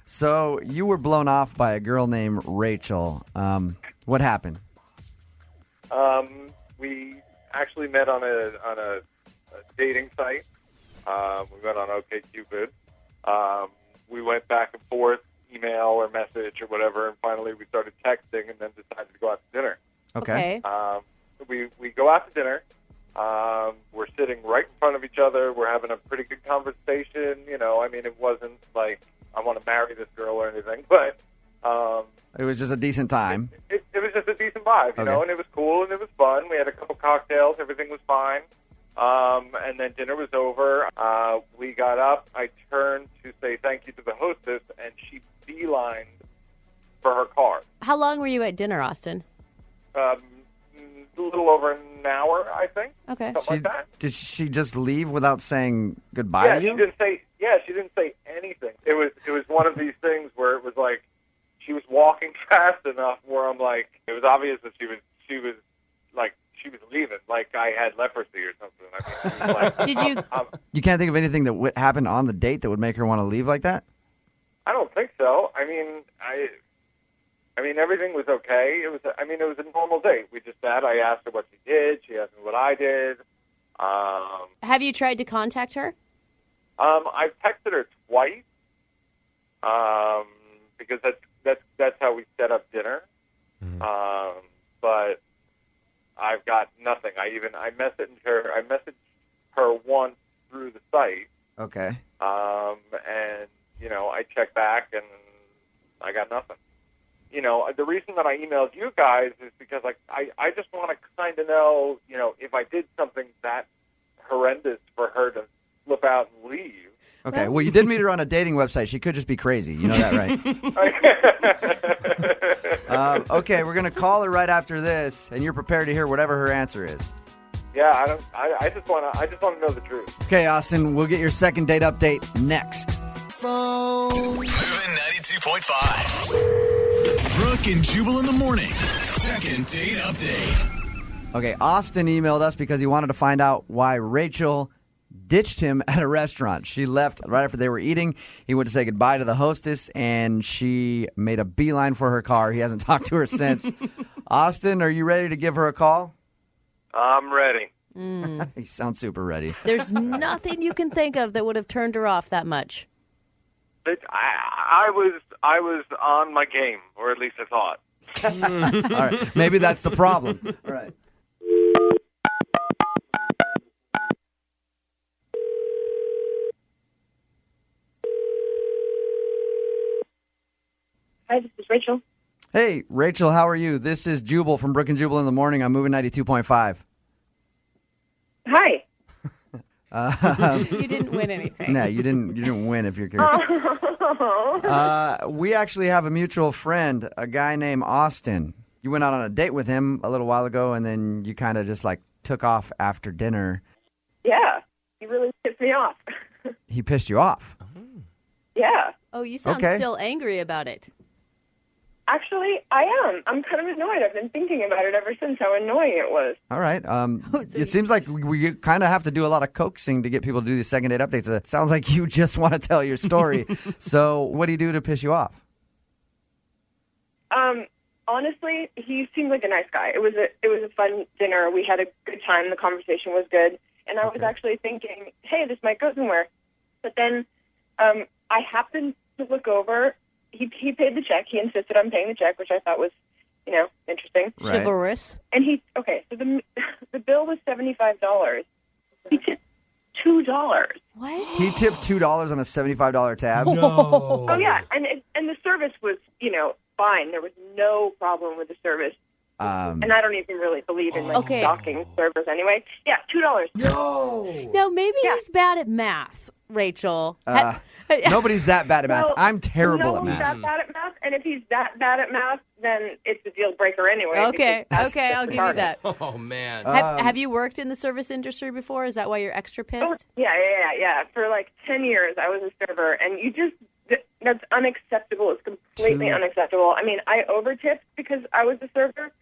So you were blown off by a girl named Rachel. What happened? We actually met on a dating site. We met on OkCupid. We went back and forth, email or message or whatever, and finally we started texting and then decided to go out to dinner. Okay. We go out to dinner. We're sitting right in front of each other. We're having a pretty good conversation. I mean, it wasn't like I want to marry this girl or anything, but It was just a decent time. it was just a decent vibe, you know, and it was cool and it was fun. We had a couple cocktails. Everything was fine. And then dinner was over. We got up. I turned to say thank you to the hostess, and she beelined for her car. How long were you at dinner, Austin? A little over an hour, I think. Okay. Something like that. Did she just leave without saying goodbye Yeah, to you? she didn't say anything. It was one of these things where it was like she was walking fast enough where I'm like, it was obvious that she was leaving, like I had leprosy or something. I mean, she was like, Did you? You can't think of anything that happened on the date that would make her want to leave like that? I don't think so. I mean, everything was okay. It was a normal date. We just sat. I asked her what she did. She asked me what I did. Have you tried to contact her? I've texted her twice because that's how we set up dinner. But I've got nothing. I messaged her once through the site. Okay. And I checked back and I got nothing. The reason that I emailed you guys is because I just want to kind of know, if I did something that horrendous for her to flip out and leave. Okay, well, you did meet her on a dating website. She could just be crazy. You know that, right? Okay, we're going to call her right after this, and you're prepared to hear whatever her answer is. Yeah, I just want to know the truth. Okay, Austin, we'll get your second date update next. Moving 92.5. Brooke and Jubal in the mornings. Second date update. Okay, Austin emailed us because he wanted to find out why Rachel ditched him at a restaurant. She left right after they were eating. He went to say goodbye to the hostess, and she made a beeline for her car. He hasn't talked to her since. Austin, are you ready to give her a call? I'm ready. You sound super ready. There's nothing you can think of that would have turned her off that much. I was on my game, or at least I thought. All right, maybe that's the problem. All right. Hi, this is Rachel. Hey, Rachel, how are you? This is Jubal from Brooke and Jubal in the morning. I'm moving 92.5. Hi. You didn't win anything. No, you didn't win if you're curious. We actually have a mutual friend, a guy named Austin. You went out on a date with him a little while ago, and then you kind of just like took off after dinner. Yeah, he really pissed me off. He pissed you off. Yeah. Oh, you sound Okay. still angry about it. Actually, I am. I'm kind of annoyed. I've been thinking about it ever since how annoying it was. All right. It seems like we kind of have to do a lot of coaxing to get people to do these second date updates. It sounds like you just want to tell your story. So what do you do to piss you off? Honestly, he seemed like a nice guy. It was a fun dinner. We had a good time. The conversation was good. And I was actually thinking, hey, this might go somewhere. But then I happened to look over. He paid the check. He insisted on paying the check, which I thought was, interesting. Right. Chivalrous. And so the bill was $75. He tipped $2. What? He tipped $2 on a $75 tab. No. Oh yeah, and the service was fine. There was no problem with the service. And I don't even really believe in stocking service anyway. Yeah, $2. No. Now, maybe he's bad at math, Rachel. Nobody's that bad at math. Well, I'm terrible no at one's math. that bad at math, and if he's that bad at math, then it's a deal breaker anyway. Okay, I'll give you that. Oh, man. Have you worked in the service industry before? Is that why you're extra pissed? Yeah. For like 10 years, I was a server, and that's unacceptable. It's completely unacceptable. I mean, I over-tipped because I was a server,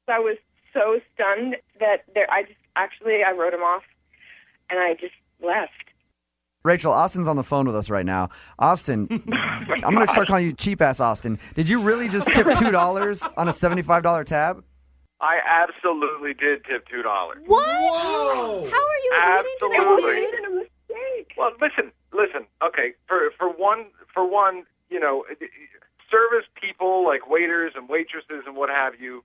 so I was so stunned that I wrote him off, and I just left. Rachel, Austin's on the phone with us right now. Austin, I'm going to start calling you cheap-ass Austin. Did you really just tip $2 on a $75 tab? I absolutely did tip $2. What? Whoa. How are you admitting to that, Absolutely. dude? A mistake. Well, listen. Okay, for one, service people like waiters and waitresses and what have you,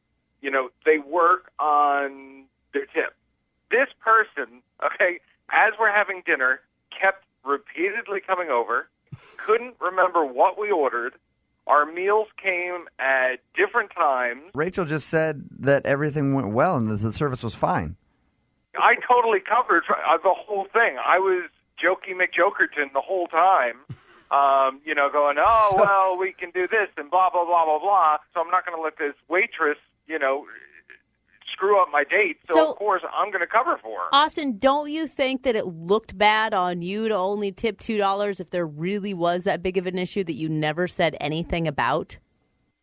they work on their tip. This person, okay, as we're having dinner, kept repeatedly coming over, couldn't remember what we ordered. Our meals came at different times. Rachel just said that everything went well and the service was fine. I totally covered the whole thing. I was Jokey McJokerton the whole time, going, oh, well, we can do this and blah, blah, blah, blah, blah. So I'm not going to let this waitress, screw up my date. So, of course, I'm going to cover for her. Austin, don't you think that it looked bad on you to only tip $2 if there really was that big of an issue that you never said anything about?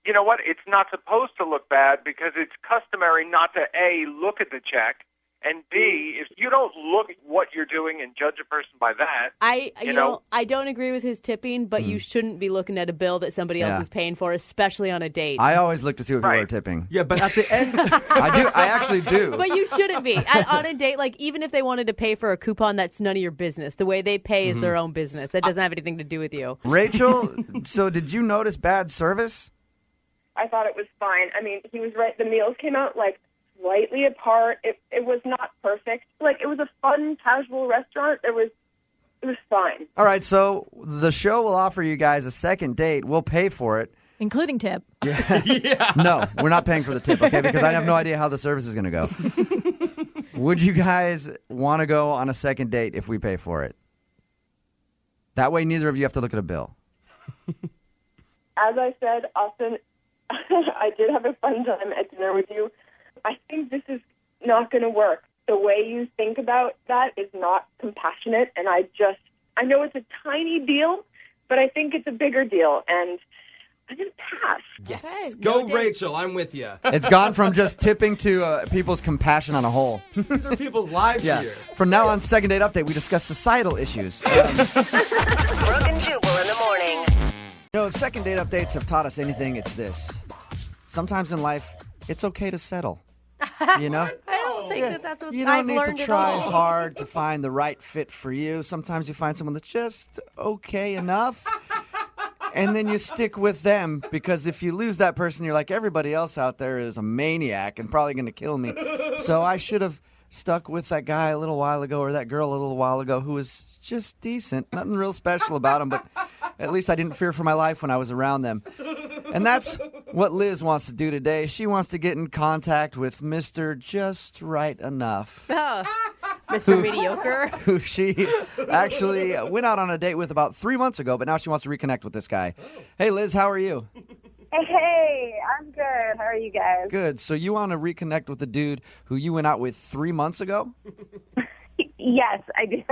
You know what? It's not supposed to look bad because it's customary not to, A, look at the check, and B, if you don't look at what you're doing and judge a person by that, I don't agree with his tipping, but you shouldn't be looking at a bill that somebody else is paying for, especially on a date. I always look to see what people are tipping. Yeah, but at the end... I actually do. But you shouldn't be. On a date, like, even if they wanted to pay for a coupon, that's none of your business. The way they pay is their own business. That doesn't have anything to do with you. Rachel, so did you notice bad service? I thought it was fine. I mean, he was right. The meals came out slightly apart. It was not perfect. It was a fun, casual restaurant. It was fine. All right, so the show will offer you guys a second date. We'll pay for it. Including tip. Yeah. No, we're not paying for the tip, okay? Because I have no idea how the service is going to go. Would you guys want to go on a second date if we pay for it? That way neither of you have to look at a bill. As I said, Austin, I did have a fun time at dinner with you. I think this is not going to work. The way you think about that is not compassionate, and I know it's a tiny deal, but I think it's a bigger deal, and I'm going to pass. Yes. Okay, Go, no Rachel. I'm with you. It's gone from just tipping to people's compassion on a whole. These are people's lives here. From now on, Second Date Update, we discuss societal issues. Brooke and Jubal in the morning. If Second Date Updates have taught us anything, it's this. Sometimes in life, it's okay to settle. You know? I don't think that's what You I've don't need to learned try at all. hard to find the right fit for you. Sometimes you find someone that's just okay enough, and then you stick with them, because if you lose that person, you're like, everybody else out there is a maniac and probably going to kill me. So I should have stuck with that guy a little while ago, or that girl a little while ago, who was just decent. Nothing real special about them, but at least I didn't fear for my life when I was around them. And that's what Liz wants to do today. She wants to get in contact with Mr. Just Right Enough. Oh. Mr. Mediocre. who she actually went out on a date with about 3 months ago, but now she wants to reconnect with this guy. Hey, Liz, how are you? Hey, I'm good. How are you guys? Good. So you want to reconnect with the dude who you went out with 3 months ago? Yes, I do.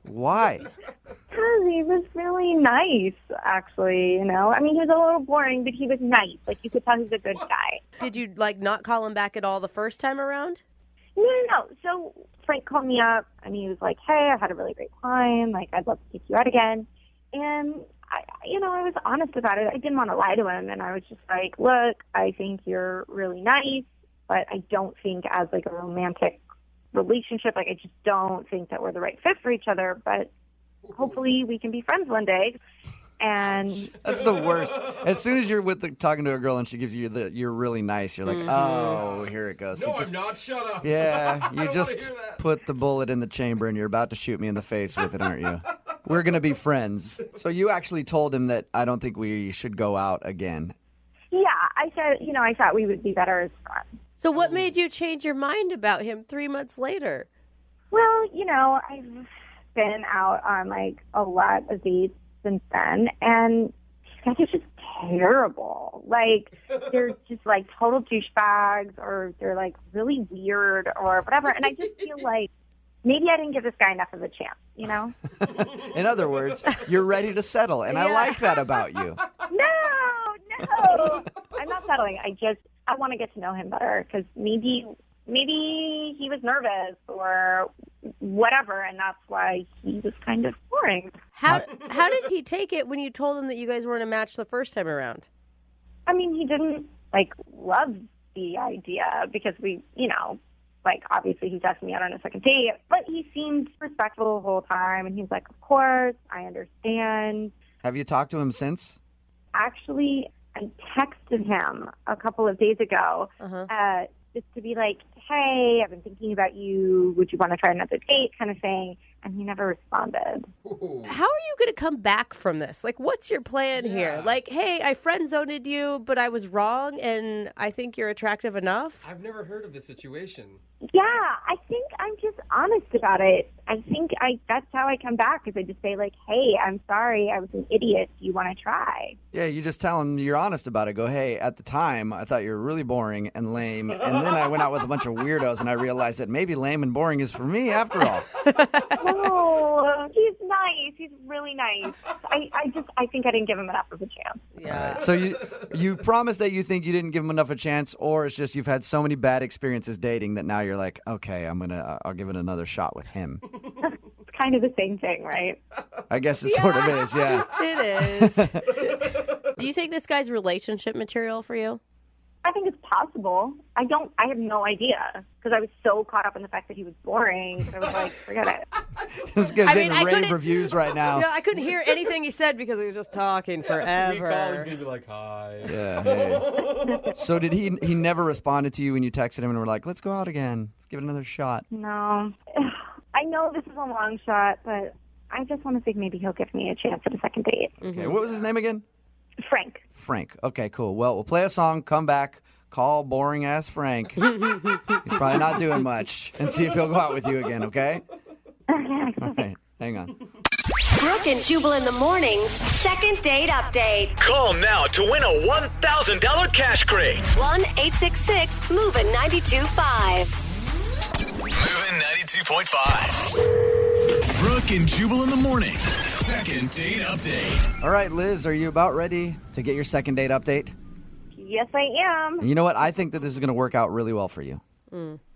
Why? Because he was really nice, actually, you know. I mean, he was a little boring, but he was nice. Like, you could tell he's a good guy. Did you, not call him back at all the first time around? No. So Frank called me up, and he was like, hey, I had a really great time. Like, I'd love to take you out again. And, I was honest about it. I didn't want to lie to him, and I was just like, look, I think you're really nice, but I don't think as, like, a romantic relationship, like, I just don't think that we're the right fit for each other, but hopefully we can be friends one day. And that's the worst. As soon as you're talking to a girl and she gives you you're really nice, you're like, oh, here it goes. No, I'm not. Shut up. Yeah, you just put the bullet in the chamber and you're about to shoot me in the face with it, aren't you? We're going to be friends. So you actually told him that I don't think we should go out again. Yeah, I said, I thought we would be better as friends. So what made you change your mind about him 3 months later? Well, I've been out on, like, a lot of dates since then, and these guys are just terrible. Like, they're just, like, total douchebags, or they're, like, really weird or whatever, and I just feel like maybe I didn't give this guy enough of a chance, In other words, you're ready to settle, and I like that about you. No, I'm not settling. I want to get to know him better, because maybe he was nervous or whatever, and that's why he was kind of boring. How did he take it when you told him that you guys weren't a match the first time around? I mean, he didn't, love the idea, because we, obviously he's asking me out on a second date, but he seemed respectful the whole time, and he's like, of course, I understand. Have you talked to him since? Actually, I texted him a couple of days ago just to be like, hey, I've been thinking about you. Would you want to try another date kind of thing? And he never responded. How are you going to come back from this? What's your plan here? Hey, I friend-zoned you, but I was wrong, and I think you're attractive enough? I've never heard of this situation. Yeah, I think I'm just honest about it. I think that's how I come back, is I just say, hey, I'm sorry, I was an idiot. Do you want to try? Yeah, you just tell him you're honest about it. Go, hey, at the time, I thought you were really boring and lame, and then I went out with a bunch of weirdos, and I realized that maybe lame and boring is for me after all. No, he's nice. He's really nice. I think I didn't give him enough of a chance. Yeah. Right. So you promise that you think you didn't give him enough of a chance, or it's just you've had so many bad experiences dating that now you're like, okay, I'll give it another shot with him. It's kind of the same thing, right? I guess it sort of is, yeah. It is. Do you think this guy's relationship material for you? I think it's possible. I have no idea, because I was so caught up in the fact that he was boring. I was like, forget it. This guy's getting rave reviews right now. I couldn't hear anything he said because he was just talking forever. We call, he's going to be like, hi. Yeah, hey. So did he never responded to you when you texted him and were like, let's go out again. Let's give it another shot. No. I know this is a long shot, but I just want to think maybe he'll give me a chance at a second date. Okay, what was his name again? Frank. Frank. Okay, cool. Well, we'll play a song, come back, call boring-ass Frank. He's probably not doing much, and see if he'll go out with you again, okay? All right, hang on. Brooke and Jubal in the mornings, second date update. Call now to win a $1,000 cash crate. 1-866-MOVING-92.5. Moving 92.5. Brooke and Jubal in the mornings, second date update. All right, Liz, are you about ready to get your second date update? Yes, I am. And you know what? I think that this is going to work out really well for you.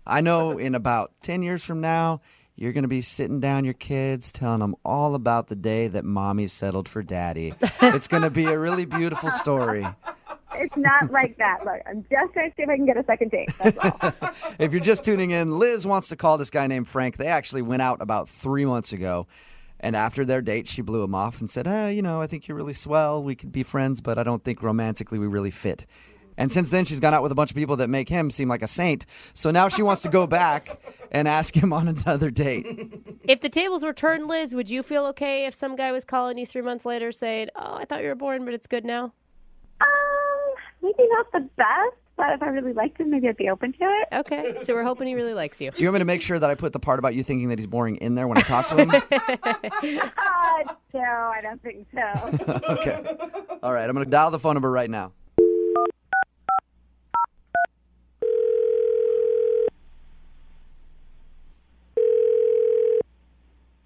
I know in about 10 years from now, you're going to be sitting down your kids, telling them all about the day that mommy settled for daddy. It's going to be a really beautiful story. It's not like that. Look, I'm just trying to see if I can get a second date. That's all. If you're just tuning in, Liz wants to call this guy named Frank. They actually went out about 3 months ago. And after their date, she blew him off and said, hey, I think you're really swell. We could be friends, but I don't think romantically we really fit. And since then, she's gone out with a bunch of people that make him seem like a saint. So now she wants to go back and ask him on another date. If the tables were turned, Liz, would you feel okay if some guy was calling you 3 months later saying, oh, I thought you were boring, but it's good now? maybe not the best, but if I really liked him, maybe I'd be open to it. Okay, so we're hoping he really likes you. Do you want me to make sure that I put the part about you thinking that he's boring in there when I talk to him? No, I don't think so. Okay. All right, I'm going to dial the phone number right now.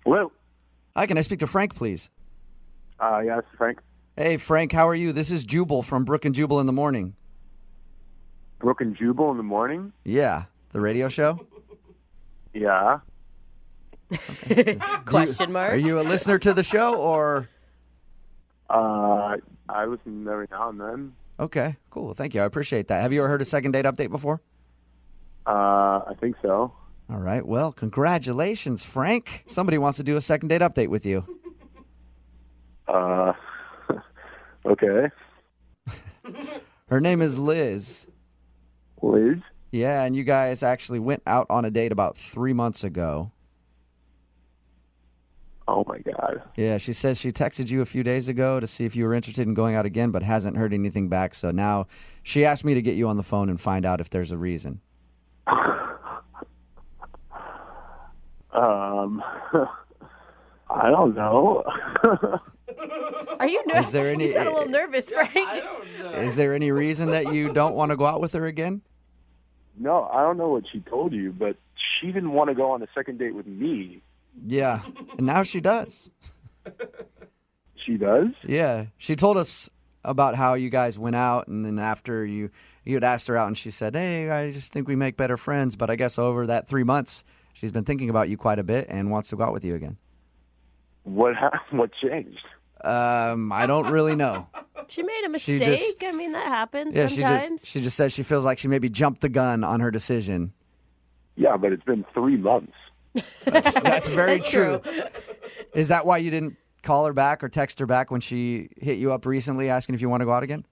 Hello. Hi, can I speak to Frank, please? Yeah, it's Frank. Hey, Frank, how are you? This is Jubal from Brooke and Jubal in the Morning. Brooke and Jubal in the morning? Yeah, the radio show? Yeah. Question mark. Are you a listener to the show, or? I listen every now and then. Okay, cool. Thank you. I appreciate that. Have you ever heard a second date update before? I think so. All right. Well, congratulations, Frank. Somebody wants to do a second date update with you. Okay. Her name is Liz. Liz? Yeah, and you guys actually went out on a date about 3 months ago. Oh, my God. Yeah, she says she texted you a few days ago to see if you were interested in going out again, but hasn't heard anything back. So now she asked me to get you on the phone and find out if there's a reason. I don't know. Are you nervous? Is there any? You sound a little nervous, Frank. I don't know. Is there any reason that you don't want to go out with her again? No, I don't know what she told you, but she didn't want to go on a second date with me. Yeah, and now she does. She does? Yeah, she told us about how you guys went out, and then after you had asked her out, and she said, "Hey, I just think we make better friends." But I guess over that 3 months, she's been thinking about you quite a bit and wants to go out with you again. What changed? I don't really know. She made a She mistake. just- I mean, that happens Yeah, sometimes. she just says she feels like she maybe jumped the gun on her decision. Yeah, but it's been 3 months. That's very That's true. Is that why you didn't call her back or text her back when she hit you up recently asking if you want to go out again?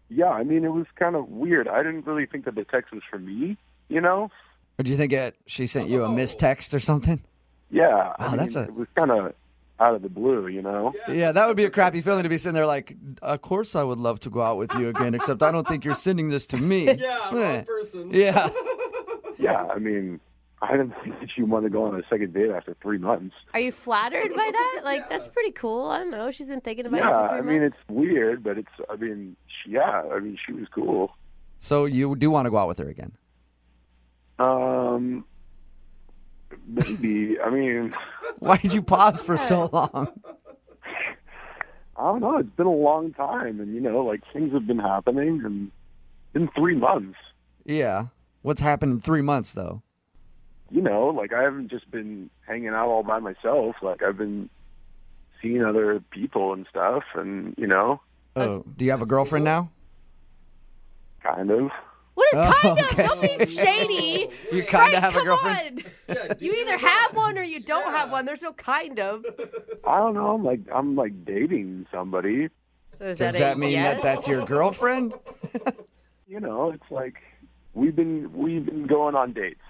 Yeah, I mean, it was kind of weird. I didn't really think that the text was for me, you know? Or do you think she sent you a missed text or something? Yeah, Oh, it was kind of out of the blue, you know? Yeah, that would be a crappy feeling to be sitting there like, of course I would love to go out with you again, except I don't think you're sending this to me. Yeah, wrong person. Yeah. Yeah, I mean, I didn't think that you want to go on a second date after 3 months. Are you flattered by that? Like, that's pretty cool. I don't know. She's been thinking about Yeah, it for 3 I mean, months. it's weird, but she was cool. So you do want to go out with her again? Maybe. I mean, Why did you pause for so long? I don't know. It's been a long time, and, you know, like, things have been happening, and it's been 3 months. Yeah. What's happened in 3 months, though? You know, like, I haven't just been hanging out all by myself. Like, I've been seeing other people and stuff, and, you know. Oh, do you have a girlfriend now? Kind of. What a kind of? okay. Don't be shady. You kind Frank, of have a come girlfriend? on. You either have one or you don't have one. There's no kind of. I don't know. I'm like dating somebody. So is Does that that a mean yes? that that's your girlfriend? You know, it's like we've been going on dates.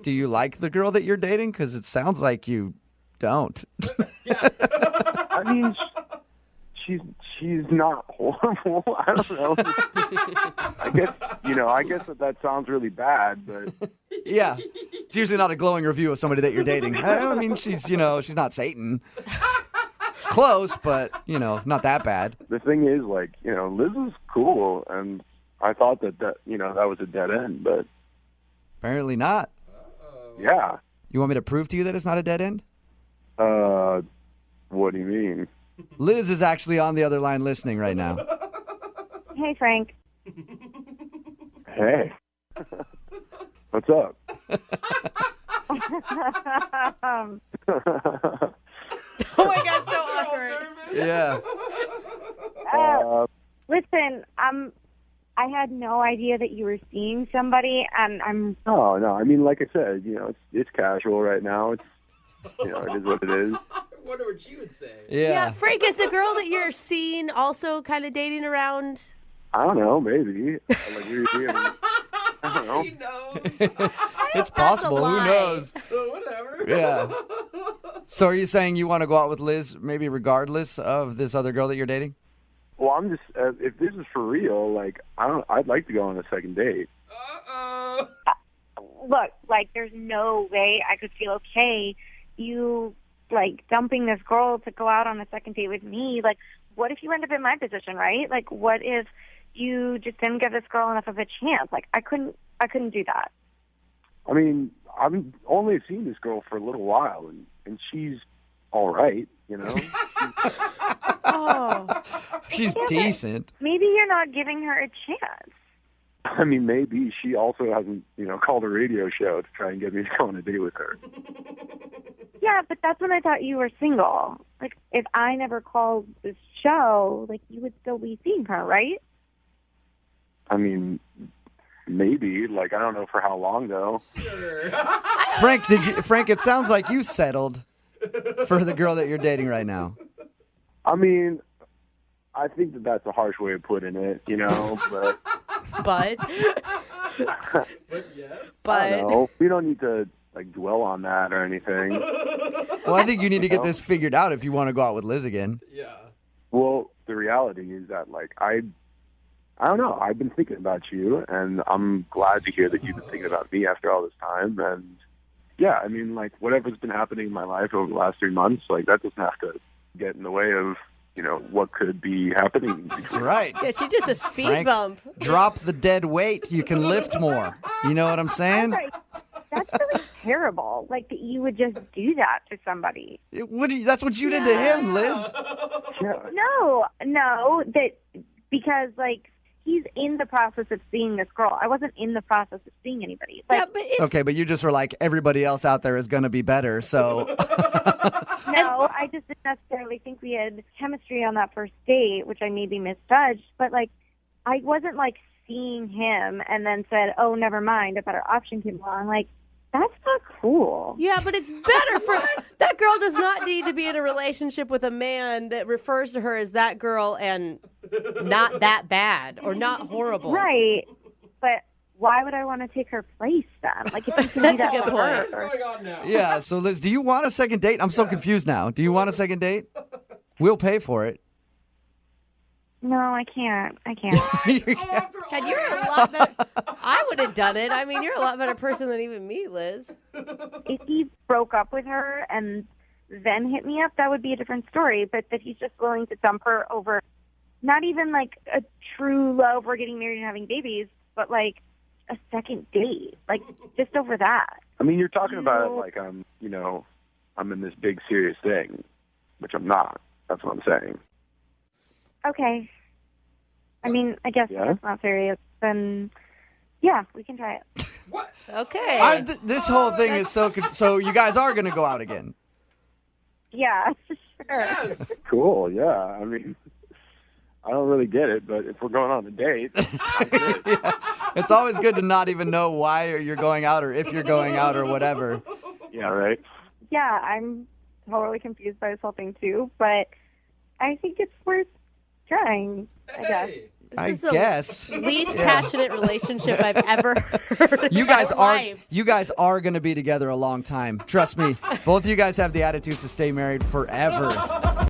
Do you like the girl that you're dating? Because it sounds like you don't. I mean, she's not horrible. I don't know. I guess that sounds really bad, but Yeah. It's usually not a glowing review of somebody that you're dating. I mean, she's not Satan. She's close, but, not that bad. the thing is, like, Liz is cool, and I thought that was a dead end, but Apparently not. yeah. You want me to prove to you that it's not a dead end? What do you mean? Liz is actually on the other line listening right now. Hey, Frank. Hey. What's up? Oh my God, so awkward. Yeah. Listen, I had no idea that you were seeing somebody, and I'm. No. I mean, like I said, it's casual right now. It's, it is what it is. I wonder what you would say. Yeah, Frank, is the girl that you're seeing also kind of dating around? I don't know, maybe. Like, I don't know. He knows. It's That's a possible. Who lie. knows? Whatever. Yeah. So are you saying you want to go out with Liz maybe regardless of this other girl that you're dating? Well, I'm just if this is for real, like I'd like to go on a second date. Look, like, there's no way I could feel okay you, like, dumping this girl to go out on a second date with me. Like, what if you end up in my position, right? Like, what if you just didn't give this girl enough of a chance? Like, I couldn't do that. I mean, I've only seen this girl for a little while, and she's all right, you know? Oh. She's decent. Maybe you're not giving her a chance. I mean, maybe she also hasn't, called a radio show to try and get me to go on a date with her. Yeah, but that's when I thought you were single. Like, if I never called this show, like, you would still be seeing her, right? I mean, maybe. Like, I don't know for how long, though. Frank, it sounds like you settled for the girl that you're dating right now. I mean, I think that's a harsh way of putting it, but... But? I don't know. We don't need to, dwell on that or anything. Well, I think you need to get this figured out if you want to go out with Liz again. Yeah. Well, the reality is that, I don't know. I've been thinking about you, and I'm glad to hear that you've been thinking about me after all this time. And, yeah, I mean, whatever's been happening in my life over the last 3 months, that doesn't have to get in the way of, what could be happening. That's right. Yeah, she's just a speed Frank, bump. Drop the dead weight. You can lift more. You know what I'm saying? That's really terrible. Like, that you would just do that to somebody. That's what you did to him, Liz. No, because, he's in the process of seeing this girl. I wasn't in the process of seeing anybody. Okay, but you just were like, everybody else out there is going to be better, so... No, I just didn't necessarily think we had chemistry on that first date, which I maybe misjudged. But, I wasn't, seeing him and then said, oh, never mind, a better option came along. That's not cool. Yeah, but it's better for... That girl does not need to be in a relationship with a man that refers to her as that girl and not that bad or not horrible. Right, but... Why would I want to take her place then? If you can do that a good point. What's going on now? Yeah, so Liz, do you want a second date? I'm so confused now. Do you want a second date? We'll pay for it. No, I can't. God, you're a lot better. I would have done it. I mean, you're a lot better person than even me, Liz. If he broke up with her and then hit me up, that would be a different story. But that he's just willing to dump her over not even a true love or getting married and having babies, but a second date, just over that. I mean, you're talking about it like I'm in this big serious thing, which I'm not. That's what I'm saying. Okay. I mean, I guess that's not serious. Then, yeah, we can try it. What? Okay. This whole thing is so you guys are going to go out again. Yeah, sure. Yes. Cool, yeah. I mean, I don't really get it, but if we're going on a date, Yeah. It's always good to not even know why you're going out or if you're going out or whatever. Yeah, right? Yeah, I'm totally confused by this whole thing, too, but I think it's worth trying, I guess. I guess. Least passionate relationship I've ever heard. You guys are going to be together a long time. Trust me. Both of you guys have the attitudes to stay married forever.